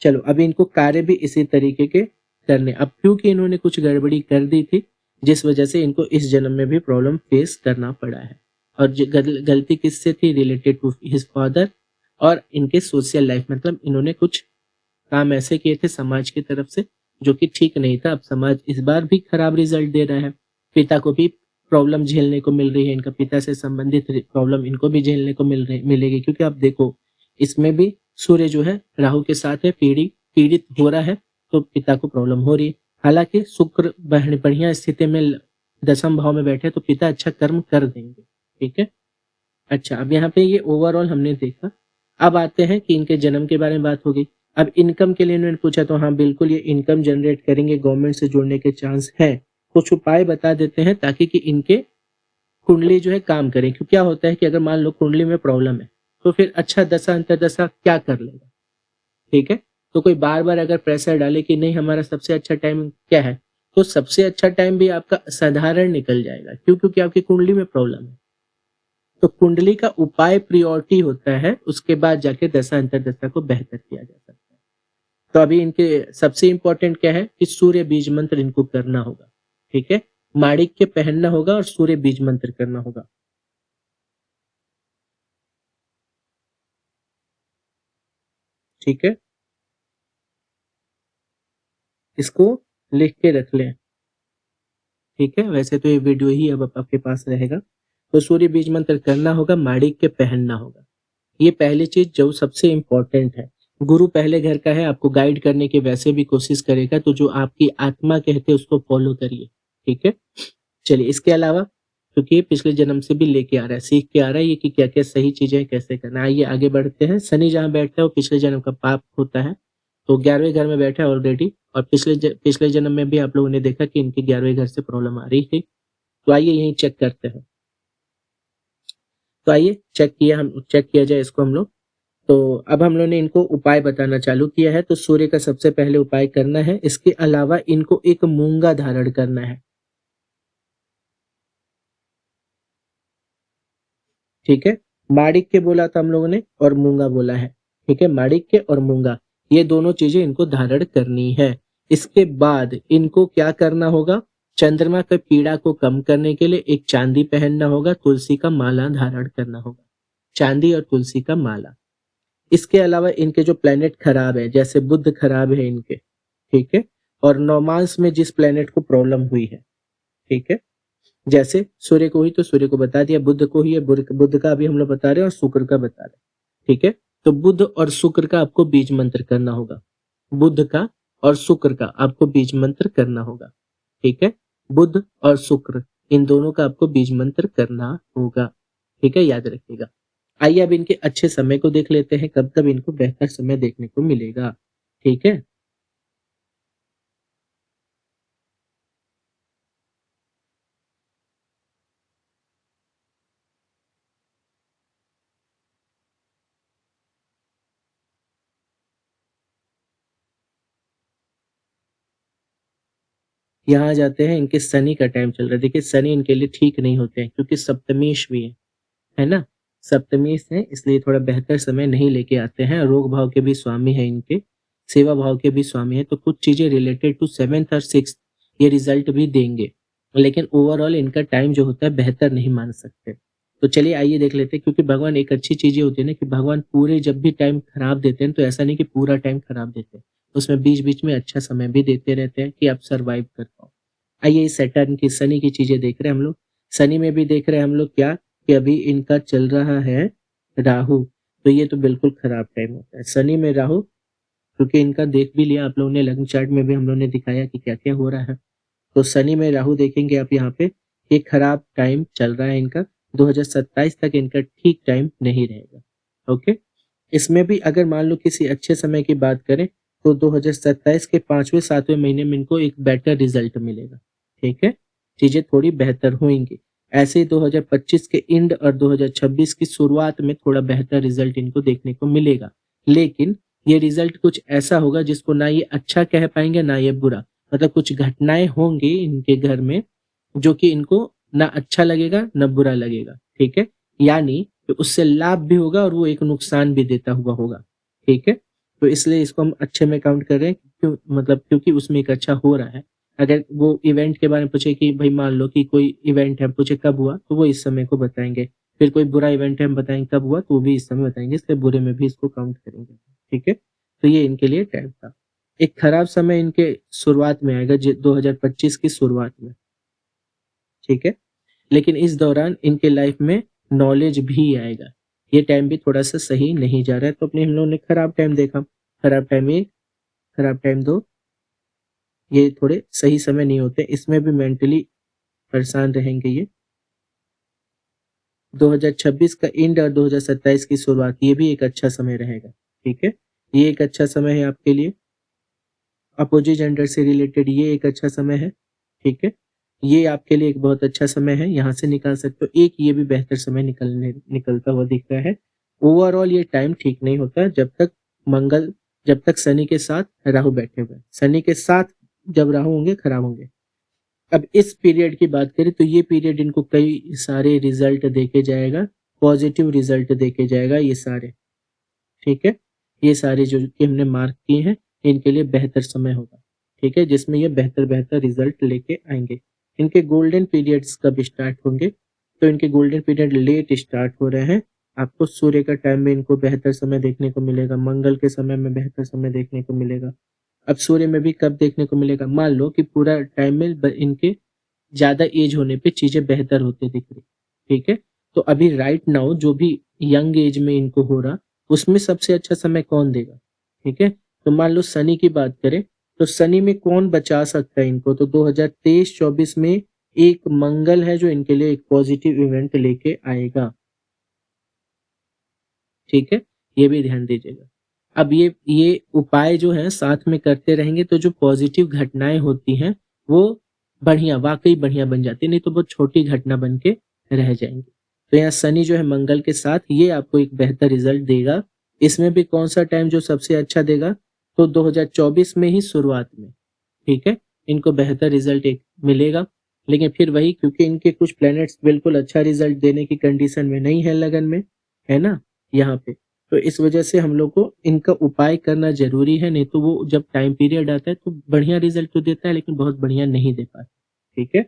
चलो अभी इनको कार्य भी इसी तरीके के करने, अब क्योंकि इन्होंने कुछ गड़बड़ी कर दी थी जिस वजह से इनको इस जन्म में भी प्रॉब्लम फेस करना पड़ा है। और गलती किससे थी? रिलेटेड टू हिज फादर और इनके सोशल लाइफ, मतलब इन्होंने कुछ काम ऐसे किए थे समाज की तरफ से जो कि ठीक नहीं था। अब समाज इस बार भी खराब रिजल्ट दे रहा है, पिता को भी प्रॉब्लम झेलने को मिल रही है, इनका पिता से संबंधित प्रॉब्लम इनको भी झेलने को मिलेगी। क्योंकि आप देखो इसमें भी सूर्य जो है राहु के साथ है, पीड़ित हो रहा है, तो पिता को प्रॉब्लम हो रही है। हालांकि शुक्र बढ़िया स्थिति में दसम भाव में बैठे तो पिता अच्छा कर्म कर देंगे। ठीक है, अच्छा अब यहाँ पे ये ओवरऑल हमने देखा। अब आते हैं कि इनके जन्म के बारे में बात होगी। अब इनकम के लिए इन्होंने पूछा तो हाँ बिल्कुल ये इनकम जनरेट करेंगे, गवर्नमेंट से जुड़ने के चांस है। कुछ उपाय बता देते हैं ताकि कि इनके कुंडली जो है काम करे। क्योंकि क्या होता है कि अगर मान लो कुंडली में प्रॉब्लम है तो फिर अच्छा दशा अंतरदशा क्या कर लेगा। ठीक है, तो कोई बार बार अगर प्रेशर डाले कि नहीं हमारा सबसे अच्छा टाइम क्या है, तो सबसे अच्छा टाइम भी आपका साधारण निकल जाएगा। क्यों? क्योंकि आपकी कुंडली में प्रॉब्लम है। तो कुंडली का उपाय प्रियोरिटी होता है, उसके बाद जाके दशा अंतरदशा को बेहतर किया जा सकता है। तो अभी इनके सबसे इंपॉर्टेंट क्या है कि सूर्य बीज मंत्र इनको करना होगा। ठीक है, माणिक्य पहनना होगा और सूर्य बीज मंत्र करना होगा। ठीक है, इसको लिख के रख लें। ठीक है, वैसे तो ये वीडियो ही अब आपके पास रहेगा। तो सूर्य बीज मंत्र करना होगा, माणिक्य पहनना होगा। ये पहली चीज जो सबसे इम्पोर्टेंट है। गुरु पहले घर का है, आपको गाइड करने की वैसे भी कोशिश करेगा, तो जो आपकी आत्मा कहते हैं उसको फॉलो करिए। ठीक है, चलिए इसके अलावा क्योंकि ये पिछले जन्म से भी लेके आ रहा है, सीख के आ रहा है ये कि क्या क्या सही चीजें हैं, कैसे करना है। आइए आगे बढ़ते हैं। शनि जहाँ बैठता है वो पिछले जन्म का पाप होता है, तो 11वें घर में बैठा है ऑलरेडी। और पिछले जन्म में भी आप लोगों ने देखा कि इनके 11वें घर से प्रॉब्लम आ रही थी। तो आइए यही चेक करते हैं। तो आइए चेक किया जाए इसको हम लोग। तो अब हम लोग ने इनको उपाय बताना चालू किया है। तो सूर्य का सबसे पहले उपाय करना है, इसके अलावा इनको एक मूंगा धारण करना है। ठीक है, माणिक्य बोला था हम लोगों ने और मूंगा बोला है। ठीक है, माणिक्य और मूंगा ये दोनों चीजें इनको धारण करनी है। इसके बाद इनको क्या करना होगा? चंद्रमा के पीड़ा को कम करने के लिए एक चांदी पहनना होगा, तुलसी का माला धारण करना होगा। चांदी और तुलसी का माला। इसके अलावा इनके जो प्लेनेट खराब है, जैसे बुध खराब है इनके, ठीक है, और नौमांस में जिस प्लेनेट को प्रॉब्लम हुई है, ठीक है, जैसे सूर्य को हुई तो सूर्य को बता दिया, बुध को ही है, बुध का भी हम लोग बता रहे हैं और शुक्र का बता रहे हैं। ठीक है, तो बुध और शुक्र का आपको बीज मंत्र करना होगा। बुध का और शुक्र का आपको बीज मंत्र करना होगा। ठीक है, बुध और शुक्र इन दोनों का आपको बीज मंत्र करना होगा। ठीक है, याद रखिएगा। आइए अब इनके अच्छे समय को देख लेते हैं, कब कब इनको बेहतर समय देखने को मिलेगा। ठीक है, यहाँ जाते हैं। इनके शनि का टाइम चल रहा है। देखिए शनि इनके लिए ठीक नहीं होते हैं क्योंकि सप्तमेश भी है ना, सप्तमेश है, इसलिए थोड़ा बेहतर समय नहीं लेके आते हैं। रोग भाव के भी स्वामी है इनके, सेवा भाव के भी स्वामी है, तो कुछ चीजें रिलेटेड टू सेवेंथ और सिक्स ये रिजल्ट भी देंगे। लेकिन ओवरऑल इनका टाइम जो होता है बेहतर नहीं मान सकते। तो चलिए आइए देख लेते हैं। क्योंकि भगवान एक अच्छी चीज ये होती है ना कि भगवान पूरे जब भी टाइम खराब देते हैं तो ऐसा नहीं कि पूरा टाइम खराब देते हैं, उसमें बीच बीच में अच्छा समय भी देते रहते हैं कि आप सर्वाइव कर पाओ। आइए इस सैटर्न की, शनि की चीजें देख रहे हैं हम लोग। शनि में भी देख रहे हैं हम लोग क्या कि अभी इनका चल रहा है राहु। तो ये तो बिल्कुल खराब टाइम होता है शनि में राहु, क्योंकि इनका देख भी लिया आप लोगों ने, लग्न चार्ट में भी हम लोगों ने दिखाया कि क्या क्या हो रहा है। तो शनि में राहु देखेंगे आप यहाँ पे, ये खराब टाइम चल रहा है इनका, 2027 तक इनका ठीक टाइम नहीं रहेगा। ओके, इसमें भी अगर मान लो किसी अच्छे समय की बात करें तो 2027 के 5वें 7वें महीने में इनको एक बेटर रिजल्ट मिलेगा। ठीक है, चीजें थोड़ी बेहतर होंगी। ऐसे ही 2025 के एंड और 2026 की शुरुआत में थोड़ा बेहतर रिजल्ट इनको देखने को मिलेगा, लेकिन ये रिजल्ट कुछ ऐसा होगा जिसको ना ये अच्छा कह पाएंगे ना ये बुरा। मतलब कुछ घटनाएं होंगी इनके घर में जो कि इनको ना अच्छा लगेगा ना बुरा लगेगा। ठीक है, यानी कि उससे लाभ भी होगा और वो एक नुकसान भी देता हुआ होगा। ठीक है, तो इसलिए इसको हम अच्छे में काउंट कर रहे हैं, क्यों मतलब क्योंकि उसमें एक अच्छा हो रहा है। अगर वो इवेंट के बारे में पूछे कि भाई मान लो कि कोई इवेंट है, पूछे कब हुआ, तो वो इस समय को बताएंगे। फिर कोई बुरा इवेंट है, हम बताएंगे कब हुआ, तो वो भी इस समय बताएंगे, इसलिए बुरे में भी इसको काउंट करेंगे। ठीक है, तो ये इनके लिए टाइम था। एक खराब समय इनके शुरुआत में आएगा, 2025 की शुरुआत में। ठीक है, लेकिन इस दौरान इनके लाइफ में नॉलेज भी आएगा। ये टाइम भी थोड़ा सा सही नहीं जा रहा है, तो अपने हम लोगों ने खराब टाइम देखा। खराब टाइम 1, खराब टाइम 2, ये थोड़े सही समय नहीं होते, इसमें भी मेंटली परेशान रहेंगे ये। 2026 का एंड और 2027 की शुरुआत, ये भी एक अच्छा समय रहेगा। ठीक है, ये एक अच्छा समय है आपके लिए। अपोजिट जेंडर से रिलेटेड ये एक अच्छा समय है। ठीक है, ये आपके लिए एक बहुत अच्छा समय है, यहाँ से निकाल सकते हो। एक ये भी बेहतर समय निकलता हुआ दिख रहा है। ओवरऑल ये टाइम ठीक नहीं होता जब तक शनि के साथ राहु बैठे हुए हैं। शनि के साथ जब राहु होंगे खराब होंगे। अब इस पीरियड की बात करें तो ये पीरियड इनको कई सारे रिजल्ट देके जाएगा, पॉजिटिव रिजल्ट देके जाएगा ये सारे। ठीक है, ये सारे जो कि हमने मार्क किए हैं, इनके लिए बेहतर समय होगा। ठीक है, जिसमें ये बेहतर बेहतर रिजल्ट लेके आएंगे। इनके गोल्डन पीरियड्स कब स्टार्ट होंगे, तो इनके गोल्डन पीरियड लेट स्टार्ट हो रहे हैं। आपको सूर्य का टाइम में इनको बेहतर समय देखने को मिलेगा, मंगल के समय में बेहतर समय देखने को मिलेगा। अब सूर्य में भी कब देखने को मिलेगा, मान लो कि पूरा टाइम में इनके ज्यादा एज होने पे चीजें बेहतर होते दिख रही। ठीक है, तो अभी राइट नाउ जो भी यंग एज में इनको हो रहा, उसमें सबसे अच्छा समय कौन देगा। ठीक है, तो मान लो शनि की बात करें तो शनि में कौन बचा सकता है इनको, तो 2023-24 में एक मंगल है जो इनके लिए एक पॉजिटिव इवेंट लेके आएगा। ठीक है, ये भी ध्यान दीजिएगा। अब ये उपाय जो है साथ में करते रहेंगे तो जो पॉजिटिव घटनाएं होती हैं वो बढ़िया, वाकई बढ़िया बन जाती है, नहीं तो वो छोटी घटना बन के रह जाएंगी। तो यहाँ शनि जो है मंगल के साथ ये आपको एक बेहतर रिजल्ट देगा। इसमें भी कौन सा टाइम जो सबसे अच्छा देगा, तो 2024 में ही शुरुआत में। ठीक है, इनको बेहतर रिजल्ट एक मिलेगा, लेकिन फिर वही, क्योंकि इनके कुछ प्लैनेट्स बिल्कुल अच्छा रिजल्ट देने की कंडीशन में नहीं है लगन में, है ना, यहाँ पे। तो इस वजह से हम लोग को इनका उपाय करना जरूरी है, नहीं तो वो जब टाइम पीरियड आता है तो बढ़िया रिजल्ट तो देता है लेकिन बहुत बढ़िया नहीं दे पाता। ठीक है,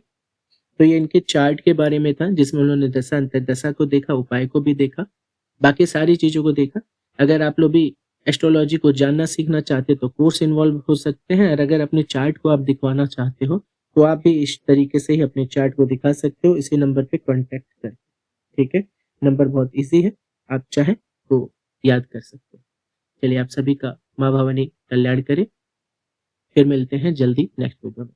तो ये इनके चार्ट के बारे में था, जिसमें उन्होंने दशा अंतर्दशा को देखा, उपाय को भी देखा, बाकी सारी चीजों को देखा। अगर आप लोग भी एस्ट्रोलॉजी को जानना सीखना चाहते तो कोर्स इन्वॉल्व हो सकते हैं, और अगर अपने चार्ट को आप दिखवाना चाहते हो तो आप भी इस तरीके से ही अपने चार्ट को दिखा सकते हो, इसी नंबर पे कांटेक्ट करें। ठीक है, नंबर बहुत इजी है, आप चाहें तो याद कर सकते हो। चलिए, आप सभी का माँ भवानी कल्याण करे। फिर मिलते हैं जल्दी नेक्स्ट वीडियो में।